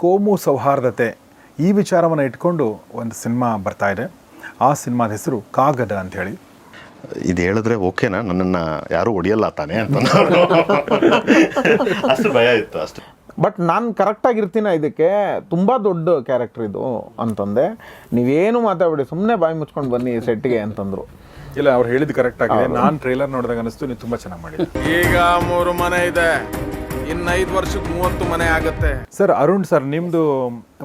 ಕೋಮು ಸೌಹಾರ್ದತೆ ಈ ವಿಚಾರವನ್ನು ಇಟ್ಕೊಂಡು ಒಂದು ಸಿನಿಮಾ ಬರ್ತಾ ಇದೆ. ಆ ಸಿನಿಮಾದ ಹೆಸರು ಕಾಗದ ಅಂತ ಹೇಳಿ. ಇದು ಹೇಳಿದ್ರೆ ಓಕೆನಾ, ನನ್ನನ್ನು ಯಾರೂ ಹೊಡಿಯಲ್ಲ ತಾನೆ ಅಂತ ಅಷ್ಟು ಭಯ ಇತ್ತು ಅಷ್ಟು. ಬಟ್ ನಾನು ಕರೆಕ್ಟಾಗಿರ್ತೀನ, ಇದಕ್ಕೆ ತುಂಬ ದೊಡ್ಡ ಕ್ಯಾರೆಕ್ಟರ್ ಇದು ಅಂತಂದೆ. ನೀವೇನು ಮಾತಾಡಿ ಸುಮ್ಮನೆ ಬಾಯಿ ಮುಚ್ಕೊಂಡು ಬನ್ನಿ ಸೆಟ್ಗೆ ಅಂತಂದರು. ಇಲ್ಲ, ಅವ್ರು ಹೇಳಿದ್ದು ಕರೆಕ್ಟ್ ಆಗಿದೆ. ನಾನು ಟ್ರೈಲರ್ ನೋಡಿದಾಗ ಅನಿಸ್ತು ನೀವು ತುಂಬ ಚೆನ್ನಾಗಿ ಮಾಡಿದ್ರಿ. ಈಗ 3 ಮನೆ ಇದೆ, ಇನ್ನು 5 ವರ್ಷಕ್ಕೆ 30 ಮನೆ ಆಗುತ್ತೆ. ಸರ್, ಅರುಣ್ ಸರ್, ನಿಮ್ದು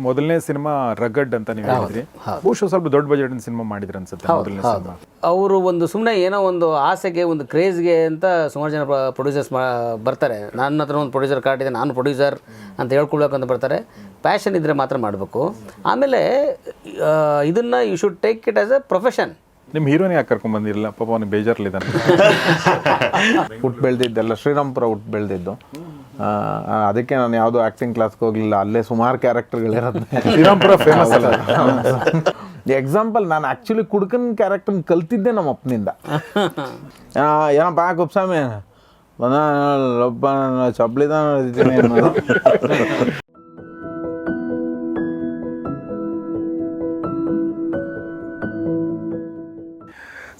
ಮೊದಲನೇ ಸಿನಿಮಾ ರಗಡ್ ಅಂತ ನೀವು ಹೇಳಿದ್ರಿ. ಬಹುಶಃ ಸ್ವಲ್ಪ ದೊಡ್ಡ ಬಜೆಟ್ ಸಿನಿಮಾ ಮಾಡಿದ್ರಿ ಅನ್ಸುತ್ತೆ ಮೊದಲನೇ ಸಿನಿಮಾ. ಅವರು ಒಂದು ಸುಮ್ಮನೆ ಏನೋ ಒಂದು ಆಸೆಗೆ, ಒಂದು ಕ್ರೇಜ್ಗೆ ಅಂತ ಸುಮಾರು ಜನ ಪ್ರೊಡ್ಯೂಸರ್ಸ್ ಬರ್ತಾರೆ. ನನ್ನ ಹತ್ರ ಒಂದು ಪ್ರೊಡ್ಯೂಸರ್ ಕಾರ್ಡ್ ಇದೆ, ನಾನು ಪ್ರೊಡ್ಯೂಸರ್ ಅಂತ ಹೇಳ್ಕೊಳ್ಬೇಕಂತ ಬರ್ತಾರೆ. ಪ್ಯಾಷನ್ ಇದ್ದರೆ ಮಾತ್ರ ಮಾಡಬೇಕು. ಆಮೇಲೆ ಇದನ್ನು you should take it as a profession. ನಿಮ್ಮ ಹೀರೋನೇ ಯಾಕೆ ಕರ್ಕೊಂಡ್ ಬಂದಿರಲಿಲ್ಲ? ಪಾಪ ಅವನಿಗೆ ಬೇಜಾರ್ಲಿದ್ದಾನೆ. ಹುಟ್ಟು ಬೆಳೆದಿದ್ದೆಲ್ಲ ಶ್ರೀರಾಮ್ಪುರ ಹುಟ್ಟು ಬೆಳೆದಿದ್ದು. ಅದಕ್ಕೆ ನಾನು ಯಾವುದೋ ಆ್ಯಕ್ಟಿಂಗ್ ಕ್ಲಾಸ್ಗೆ ಹೋಗಲಿಲ್ಲ. ಅಲ್ಲೇ ಸುಮಾರು ಕ್ಯಾರೆಕ್ಟರ್ಗಳಿರೋದು. ಶ್ರೀರಾಮ್ಪುರ ಫೇಮಸ್ ಅಲ್ಲ. ಎಕ್ಸಾಂಪಲ್, ನಾನು ಆ್ಯಕ್ಚುಲಿ ಕುಡ್ಕನ್ ಕ್ಯಾರೆಕ್ಟರ್ನ ಕಲ್ತಿದ್ದೆ ನಮ್ಮ ಅಪ್ಪನಿಂದ. ಏನಪ್ಪ ಕುಪ್ಸಾಮಿ ಒಬ್ಬ ಚಪ್ಲಿದ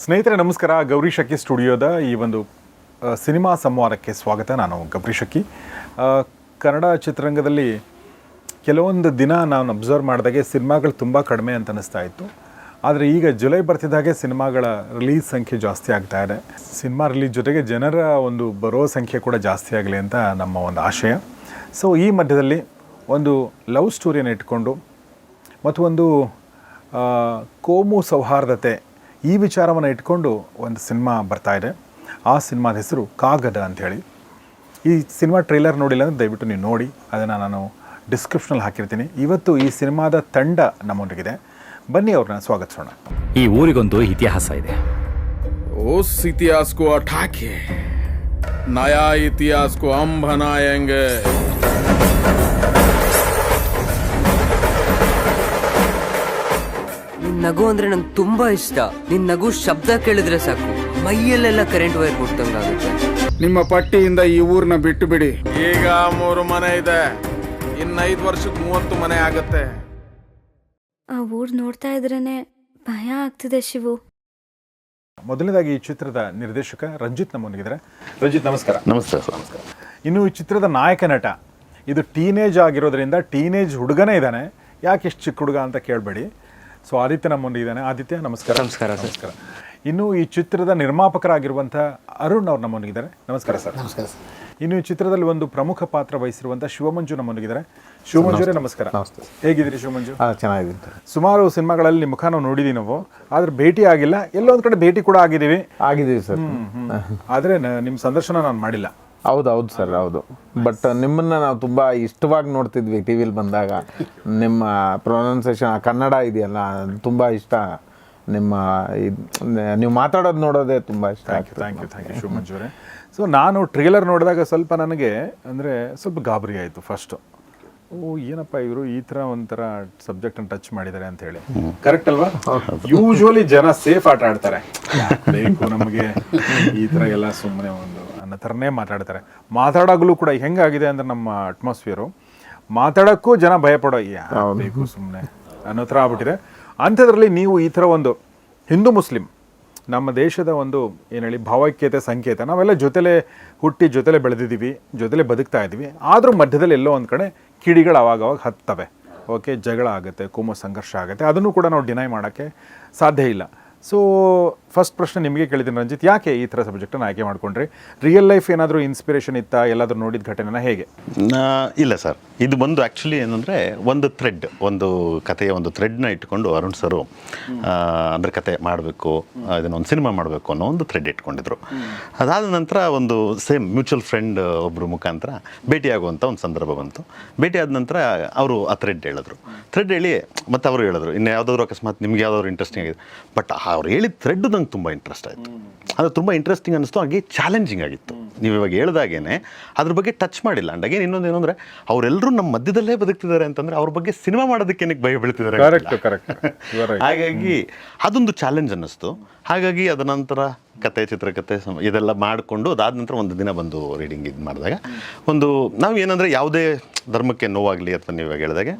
ಸ್ನೇಹಿತರೆ ನಮಸ್ಕಾರ. ಗೌರಿ ಶಕ್ಕಿ ಸ್ಟುಡಿಯೋದ ಈ ಒಂದು ಸಿನಿಮಾ ಸಂವಾದಕ್ಕೆ ಸ್ವಾಗತ. ನಾನು ಗೌರಿ ಶಕ್ಕಿ. ಕನ್ನಡ ಚಿತ್ರರಂಗದಲ್ಲಿ ಕೆಲವೊಂದು ದಿನ ನಾನು ಅಬ್ಸರ್ವ್ ಮಾಡಿದಾಗೆ ಸಿನಿಮಾಗಳು ತುಂಬ ಕಡಿಮೆ ಅಂತ ಅನ್ನಿಸ್ತಾ ಇತ್ತು. ಆದರೆ ಈಗ ಜುಲೈ ಬರ್ತಿದ್ದಾಗೆ ಸಿನಿಮಾಗಳ ರಿಲೀಸ್ ಸಂಖ್ಯೆ ಜಾಸ್ತಿ ಆಗ್ತಾ ಇದೆ. ಸಿನಿಮಾ ರಿಲೀಸ್ ಜೊತೆಗೆ ಜನರ ಒಂದು ಬರೋ ಸಂಖ್ಯೆ ಕೂಡ ಜಾಸ್ತಿ ಆಗಲಿ ಅಂತ ನಮ್ಮ ಒಂದು ಆಶಯ. ಸೊ ಈ ಮಧ್ಯದಲ್ಲಿ ಒಂದು ಲವ್ ಸ್ಟೋರಿಯನ್ನು ಇಟ್ಕೊಂಡು ಮತ್ತು ಒಂದು ಕೋಮು ಸೌಹಾರ್ದತೆ ಈ ವಿಚಾರವನ್ನು ಇಟ್ಕೊಂಡು ಒಂದು ಸಿನಿಮಾ ಬರ್ತಾ ಇದೆ. ಆ ಸಿನಿಮಾದ ಹೆಸರು ಕಾಗದ ಅಂಥೇಳಿ. ಈ ಸಿನಿಮಾ ಟ್ರೈಲರ್ ನೋಡಿಲ್ಲ ಅಂದರೆ ದಯವಿಟ್ಟು ನೀವು ನೋಡಿ, ಅದನ್ನು ನಾನು ಡಿಸ್ಕ್ರಿಪ್ಷನಲ್ಲಿ ಹಾಕಿರ್ತೀನಿ. ಇವತ್ತು ಈ ಸಿನಿಮಾದ ತಂಡ ನಮ್ಮೊಂದಿಗಿದೆ. ಬನ್ನಿ ಅವ್ರನ್ನ ಸ್ವಾಗತಿಸೋಣ. ಈ ಊರಿಗೊಂದು ಇತಿಹಾಸ ಇದೆ. उस इतिहास को उठा के नया इतिहास को हम बनाएंगे. ನಿನ್ ನಗು ಅಂದ್ರೆ ನಂಗೆ ತುಂಬಾ ಇಷ್ಟ. ನಿನ್ ನಗು ಶಬ್ದ ಕೇಳಿದ್ರೆ ಸಾಕು ಮೈಯಲ್ಲೆಲ್ಲ ಕರೆಂಟ್ ವೈರ್ ಬಿಡ್ತಂಗಾಗುತ್ತೆ. ನಿಮ್ಮ ಪಟ್ಟಿಯಿಂದ ಈ ಊರ್ನ ಬಿಟ್ಟು ಬಿಡಿ. ಈಗ 3 ಮನೆ ಇದೆ, ಇನ್ನು 5 ವರ್ಷಕ್ಕೆ 30 ಮನೆ ಆಗುತ್ತೆ. ಆ ಊರ್ ನೋಡ್ತಾ ಇದ್ರೇನೆ ಭಯ ಆಗ್ತಿದೆ ಶಿವು. ಮೊದಲನೇದಾಗಿ ಈ ಚಿತ್ರದ ನಿರ್ದೇಶಕ ರಂಜಿತ್ ನಮ್ಮೊಂದಿಗಿದ್ದಾರೆ. ರಂಜಿತ್ ನಮಸ್ಕಾರ. ನಮಸ್ತೆ ಸರ್. ನಮಸ್ಕಾರ. ಇನ್ನು ಈ ಚಿತ್ರದ ನಾಯಕ ನಟ, ಇದು ಟೀನೇಜ್ ಆಗಿರೋದ್ರಿಂದ ಟೀನೇಜ್ ಹುಡುಗನೇ ಇದ್ದಾನೆ. ಯಾಕೆ ಇಷ್ಟು ಚಿಕ್ಕ ಹುಡುಗ ಅಂತ ಕೇಳಬೇಡಿ. ಸೊ ಆದಿತ್ಯ ನಮ್ಮೊಂದಿಗಿದ್ದಾನೆ. ಆದಿತ್ಯ ನಮಸ್ಕಾರ. ನಮಸ್ಕಾರ. ನಮಸ್ಕಾರ. ಇನ್ನು ಈ ಚಿತ್ರದ ನಿರ್ಮಾಪಕರಾಗಿರುವಂಥ ಅರುಣ್ ಅವ್ರು ನಮ್ಮೊಂದಿಗಿದ್ದಾರೆ. ನಮಸ್ಕಾರ ಸರ್. ನಮಸ್ಕಾರ ಸರ್. ಇನ್ನು ಈ ಚಿತ್ರದಲ್ಲಿ ಒಂದು ಪ್ರಮುಖ ಪಾತ್ರ ವಹಿಸಿರುವಂಥ ಶಿವಮಂಜು ನಮ್ಮೊಂದಿಗಿದ್ದಾರೆ. ಶಿವಮಂಜುರೇ ನಮಸ್ಕಾರ. ಹೇಗಿದ್ದೀರಿ ಶಿವಮಂಜು? ಚೆನ್ನಾಗಿದ್ದೀನಿ. ಸುಮಾರು ಸಿನಿಮಾಗಳಲ್ಲಿ ನಿಮ್ಮ ಮುಖ ನಾವು ನೋಡಿದ್ದೀವಿ ನಾವು, ಆದರೆ ಭೇಟಿ ಆಗಿಲ್ಲ. ಎಲ್ಲೋ ಒಂದು ಕಡೆ ಭೇಟಿ ಕೂಡ ಆಗಿದ್ದೀವಿ ಸರ್. ಆದರೆ ನಿಮ್ಮ ಸಂದರ್ಶನ ನಾನು ಮಾಡಿಲ್ಲ. ಹೌದು ಸರ್, ಹೌದು. ಬಟ್ ನಿಮ್ಮನ್ನು ನಾವು ತುಂಬ ಇಷ್ಟವಾಗಿ ನೋಡ್ತಿದ್ವಿ ಟಿ ವಿಲಿ ಬಂದಾಗ. ನಿಮ್ಮ ಪ್ರೊನೌನ್ಸಿಯೇಷನ್ ಕನ್ನಡ ಇದೆಯಲ್ಲ, ತುಂಬ ಇಷ್ಟ. ನೀವು ಮಾತಾಡೋದು ನೋಡೋದೇ ತುಂಬ ಇಷ್ಟ. ಥ್ಯಾಂಕ್ ಯು ಶಿವಮಂಜು ಅವರೇ. ಸೊ ನಾನು ಟ್ರೇಲರ್ ನೋಡಿದಾಗ ಸ್ವಲ್ಪ ನನಗೆ ಅಂದರೆ ಸ್ವಲ್ಪ ಗಾಬರಿ ಆಯಿತು ಫಸ್ಟು. ಏನಪ್ಪ ಇವರು ಈ ಥರ ಒಂಥರ ಸಬ್ಜೆಕ್ಟನ್ನು ಟಚ್ ಮಾಡಿದ್ದಾರೆ ಅಂತ ಹೇಳಿ. ಕರೆಕ್ಟ್ ಅಲ್ವಾ? ಯೂಶ್ವಲಿ ಜನ ಸೇಫ್ ಆಟ ಆಡ್ತಾರೆ, ಬೇಕು ನಮಗೆ ಈ ಥರ ಎಲ್ಲ ಸುಮ್ಮನೆ ಒಂದು ಅನ್ನೋ ಥರನೇ ಮಾತಾಡ್ತಾರೆ. ಮಾತಾಡೋಗ್ಲೂ ಕೂಡ ಹೆಂಗಾಗಿದೆ ಅಂದರೆ ನಮ್ಮ ಅಟ್ಮಾಸ್ಫಿಯರು, ಮಾತಾಡೋಕ್ಕೂ ಜನ ಭಯಪಡೋ ಬೇಕು ಸುಮ್ಮನೆ ಅನ್ನೋ ಥರ ಆಗ್ಬಿಟ್ಟಿದೆ. ಅಂಥದ್ರಲ್ಲಿ ನೀವು ಈ ಥರ ಒಂದು ಹಿಂದೂ ಮುಸ್ಲಿಂ, ನಮ್ಮ ದೇಶದ ಒಂದು ಏನು ಹೇಳಿ ಭಾವೈಕ್ಯತೆ ಸಂಕೇತ, ನಾವೆಲ್ಲ ಜೊತೆಲೇ ಹುಟ್ಟಿ ಜೊತೆಲೇ ಬೆಳೆದಿದ್ದೀವಿ, ಜೊತೆಲೇ ಬದುಕ್ತಾ ಇದ್ದೀವಿ. ಆದರೂ ಮಧ್ಯದಲ್ಲಿ ಎಲ್ಲೋ ಒಂದು ಕಡೆ ಕಿಡಿಗಳು ಅವಾಗವಾಗ ಹತ್ತವೆ. ಓಕೆ, ಜಗಳ ಆಗುತ್ತೆ, ಕೋಮು ಸಂಘರ್ಷ ಆಗುತ್ತೆ, ಅದನ್ನು ಕೂಡ ನಾವು ಡಿನೈ ಮಾಡೋಕ್ಕೆ ಸಾಧ್ಯ ಇಲ್ಲ. ಸೊ ಫಸ್ಟ್ ಪ್ರಶ್ನೆ ನಿಮಗೆ ಕೇಳಿದ್ದೀನಿ ರಂಜಿತ್, ಯಾಕೆ ಈ ಥರ ಸಬ್ಜೆಕ್ಟನ್ನು ಆಯ್ಕೆ ಮಾಡ್ಕೊಂಡ್ರಿ? ರಿಯಲ್ ಲೈಫ್ ಏನಾದರೂ ಇನ್ಸ್ಪಿರೇಷನ್ ಇತ್ತಾ? ಎಲ್ಲಾದರೂ ನೋಡಿದ ಘಟನೆನ ಹೇಗೆ? ಇಲ್ಲ ಸರ್, ಇದು ಬಂದು ಆ್ಯಕ್ಚುಲಿ ಏನಂದರೆ ಒಂದು ಥ್ರೆಡ್, ಒಂದು ಕಥೆಯ ಒಂದು ಥ್ರೆಡ್ನ ಇಟ್ಕೊಂಡು ಅರುಣ್ ಸರು ಅಂದರೆ ಕತೆ ಮಾಡಬೇಕು, ಇದನ್ನೊಂದು ಸಿನಿಮಾ ಮಾಡಬೇಕು ಅನ್ನೋ ಒಂದು ಥ್ರೆಡ್ ಇಟ್ಕೊಂಡಿದ್ರು. ಅದಾದ ನಂತರ ಒಂದು ಸೇಮ್ ಮ್ಯೂಚುವಲ್ ಫ್ರೆಂಡ್ ಒಬ್ಬರು ಮುಖಾಂತರ ಭೇಟಿಯಾಗುವಂಥ ಒಂದು ಸಂದರ್ಭ ಬಂತು. ಭೇಟಿಯಾದ ನಂತರ ಅವರು ಆ ಥ್ರೆಡ್ ಹೇಳಿ ಮತ್ತು ಅವರು ಹೇಳಿದ್ರು, ಇನ್ನು ಯಾವುದಾದ್ರು ಅಕಸ್ಮಾತ್ ನಿಮ್ಗೆ ಯಾವುದಾದ್ರು ಇಂಟ್ರೆಸ್ಟಿಂಗ್ ಆಗಿದೆ. ಬಟ್ ಅವ್ರು ಹೇಳಿದ ಥ್ರೆಡ್ ನಂಗೆ ತುಂಬ ಇಂಟ್ರೆಸ್ಟ್ ಆಯಿತು. ಅದು ತುಂಬ ಇಂಟ್ರೆಸ್ಟಿಂಗ್ ಅನ್ನಿಸ್ತು, ಹಾಗೆ ಚಾಲೆಂಜಿಂಗ್ ಆಗಿತ್ತು. ನೀವು ಇವಾಗ ಹೇಳ್ದಾಗೇನೆ ಅದ್ರ ಬಗ್ಗೆ ಟಚ್ ಮಾಡಿಲ್ಲ. ಅಂಡ್ ಅಗೇನ್ ಇನ್ನೊಂದು ಏನಂದರೆ ಅವರೆಲ್ಲರೂ ನಮ್ಮ ಮಧ್ಯದಲ್ಲೇ ಬದುಕ್ತಿದ್ದಾರೆ ಅಂತಂದರೆ ಅವ್ರ ಬಗ್ಗೆ ಸಿನಿಮಾ ಮಾಡೋದಕ್ಕೆ ಏನಕ್ಕೆ ಭಯ ಬೀಳ್ತಿದ್ದಾರೆ. ಹಾಗಾಗಿ ಅದೊಂದು ಚಾಲೆಂಜ್ ಅನ್ನಿಸ್ತು. ಹಾಗಾಗಿ ಅದ ನಂತರ ಕತೆ ಚಿತ್ರಕಥೆ ಇದೆಲ್ಲ ಮಾಡಿಕೊಂಡು ಅದಾದ ನಂತರ ಒಂದು ದಿನ ಬಂದು ರೀಡಿಂಗ್ ಇದು ಮಾಡಿದಾಗ ಒಂದು ನಾವು ಏನಂದರೆ ಯಾವುದೇ ಧರ್ಮಕ್ಕೆ ನೋವಾಗಲಿ ಅಥವಾ ನೀವು ಹೇಳಿದಾಗೆ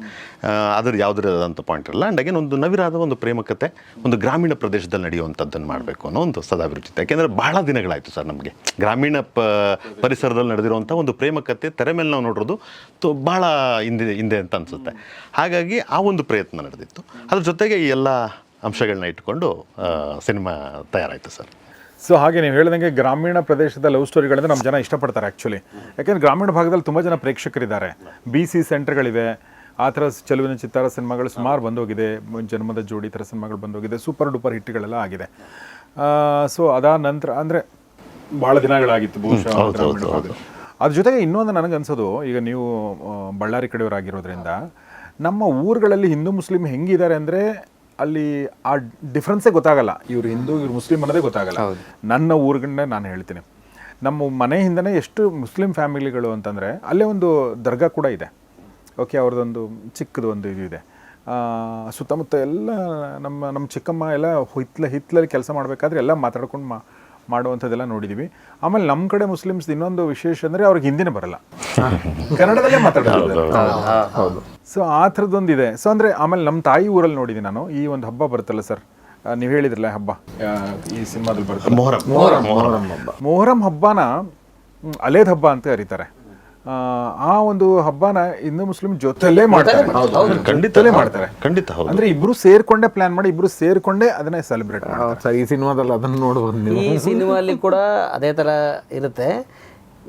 ಅದ್ರ ಯಾವುದರದಂಥ ಪಾಯಿಂಟ್ ಇರಲ್ಲ. ಆ್ಯಂಡ್ ಅಗೇನ್ ಒಂದು ನವಿರಾದ ಒಂದು ಪ್ರೇಮ ಕತೆ ಒಂದು ಗ್ರಾಮೀಣ ಪ್ರದೇಶದಲ್ಲಿ ನಡೆಯುವಂಥದ್ದನ್ನು ಮಾಡಬೇಕು ಅನ್ನೋ ಒಂದು ಸದಾಭಿರುಚಿ. ಯಾಕೆಂದರೆ ಬಹಳ ದಿನಗಳಾಯಿತು ಸರ್ ನಮಗೆ ಗ್ರಾಮೀಣ ಪರಿಸರದಲ್ಲಿ ನಡೆದಿರುವಂಥ ಒಂದು ಪ್ರೇಮ ಕತೆ ತೆರೆ ಮೇಲೆ ನಾವು ನೋಡಿರೋದು ಭಾಳ ಹಿಂದೆ ಅಂತ ಅನಿಸುತ್ತೆ. ಹಾಗಾಗಿ ಆ ಒಂದು ಪ್ರಯತ್ನ ನಡೆದಿತ್ತು. ಅದ್ರ ಜೊತೆಗೆ ಈ ಎಲ್ಲ ಅಂಶಗಳನ್ನ ಇಟ್ಕೊಂಡು ಸಿನಿಮಾ ತಯಾರಾಯಿತು ಸರ್. ಸೊ ಹಾಗೆ ನೀವು ಹೇಳ್ದಂಗೆ ಗ್ರಾಮೀಣ ಪ್ರದೇಶದ ಲವ್ ಸ್ಟೋರಿಗಳಿಂದ ನಮ್ಮ ಜನ ಇಷ್ಟಪಡ್ತಾರೆ ಆ್ಯಕ್ಚುಲಿ. ಯಾಕೆಂದರೆ ಗ್ರಾಮೀಣ ಭಾಗದಲ್ಲಿ ತುಂಬ ಜನ ಪ್ರೇಕ್ಷಕರಿದ್ದಾರೆ. BC ಸೆಂಟರ್ಗಳಿವೆ, ಆ ಥರ ಚೆಲುವಿನ ಚಿತ್ತಾರ ಸಿನಿಮಾಗಳು ಸುಮಾರು ಬಂದೋಗಿದೆ, ಜನ್ಮದ ಜೋಡಿ ಥರ ಸಿನಿಮಾಗಳು ಬಂದೋಗಿದೆ, ಸೂಪರ್ ಡೂಪರ್ ಹಿಟ್ಗಳೆಲ್ಲ ಆಗಿದೆ. ಸೊ ಅದಾದ ನಂತರ ಅಂದರೆ ಭಾಳ ದಿನಗಳಾಗಿತ್ತು ಬಹುಶಃ ಗ್ರಾಮೀಣ ಭಾಗ. ಅದ್ರ ಜೊತೆಗೆ ಇನ್ನೊಂದು ನನಗನ್ಸೋದು, ಈಗ ನೀವು ಬಳ್ಳಾರಿ ಕಡೆಯವರಾಗಿರೋದ್ರಿಂದ ನಮ್ಮ ಊರುಗಳಲ್ಲಿ ಹಿಂದೂ ಮುಸ್ಲಿಂ ಹೆಂಗಿದ್ದಾರೆ ಅಂದರೆ ಅಲ್ಲಿ ಆ ಡಿಫ್ರೆನ್ಸೇ ಗೊತ್ತಾಗಲ್ಲ. ಇವ್ರು ಹಿಂದೂ ಇವ್ರು ಮುಸ್ಲಿಂ ಅನ್ನೋದೇ ಗೊತ್ತಾಗಲ್ಲ. ನನ್ನ ಊರುಗಳನ್ನೇ ನಾನು ಹೇಳ್ತೀನಿ, ನಮ್ಮ ಮನೆ ಹಿಂದನೇ ಎಷ್ಟು ಮುಸ್ಲಿಂ ಫ್ಯಾಮಿಲಿಗಳು ಅಂತಂದರೆ ಅಲ್ಲೇ ಒಂದು ದರ್ಗಾ ಕೂಡ ಇದೆ. ಓಕೆ, ಅವ್ರದ್ದೊಂದು ಚಿಕ್ಕದು ಒಂದು ಇದು ಇದೆ. ಸುತ್ತಮುತ್ತ ಎಲ್ಲ ನಮ್ಮ ಚಿಕ್ಕಮ್ಮ ಎಲ್ಲ ಹಿತ್ತಲಲ್ಲಿ ಕೆಲಸ ಮಾಡಬೇಕಾದ್ರೆ ಎಲ್ಲ ಮಾತಾಡ್ಕೊಂಡು ಮಾಡುವಂಥದ್ದೆಲ್ಲ ನೋಡಿದ್ದೀವಿ. ಆಮೇಲೆ ನಮ್ಮ ಕಡೆ ಮುಸ್ಲಿಮ್ಸ್ ಇನ್ನೊಂದು ವಿಶೇಷ ಅಂದರೆ ಅವ್ರಿಗೆ ಹಿಂದಿನೇ ಬರಲ್ಲ, ಕನ್ನಡದಲ್ಲೇ ಮಾತಾಡೋದು. ಸೊ ಆ ಥರದ್ದೊಂದಿದೆ. ಸೊ ಅಂದರೆ ಆಮೇಲೆ ನಮ್ಮ ತಾಯಿ ಊರಲ್ಲಿ ನೋಡಿದ್ದೀನಿ ನಾನು, ಈ ಒಂದು ಹಬ್ಬ ಬರುತ್ತಲ್ಲ ಸರ್, ನೀವು ಹೇಳಿದ್ರಲ್ಲ ಹಬ್ಬ ಈ ಸಿನಿಮಾದಲ್ಲಿ ಬರುತ್ತೆ, ಮೊಹರಂ ಹಬ್ಬನ ಅಲೇದ್ ಹಬ್ಬ ಅಂತ ಕರೀತಾರೆ. ಆ ಒಂದು ಹಬ್ಬನ ಹಿಂದೂ ಮುಸ್ಲಿಂ ಜೊತೆಲೇ ಮಾಡ್ತಾರೆ, ಖಂಡಿತಲೇ ಮಾಡ್ತಾರೆ. ಖಂಡಿತ ಅಂದ್ರೆ ಇಬ್ರು ಸೇರ್ಕೊಂಡೇ ಪ್ಲಾನ್ ಮಾಡಿ ಇಬ್ರು ಸೇರ್ಕೊಂಡೇ ಅದನ್ನೇ ಸೆಲೆಬ್ರೇಟ್ ಮಾಡ್ತಾರೆ. ಈ ಸಿನಿಮಾದಲ್ಲಿ ಅದನ್ನು ನೋಡ್ಬೋದು. ಈ ಸಿನಿಮಾಲ್ಲಿ ಕೂಡ ಅದೇ ಥರ ಇರುತ್ತೆ.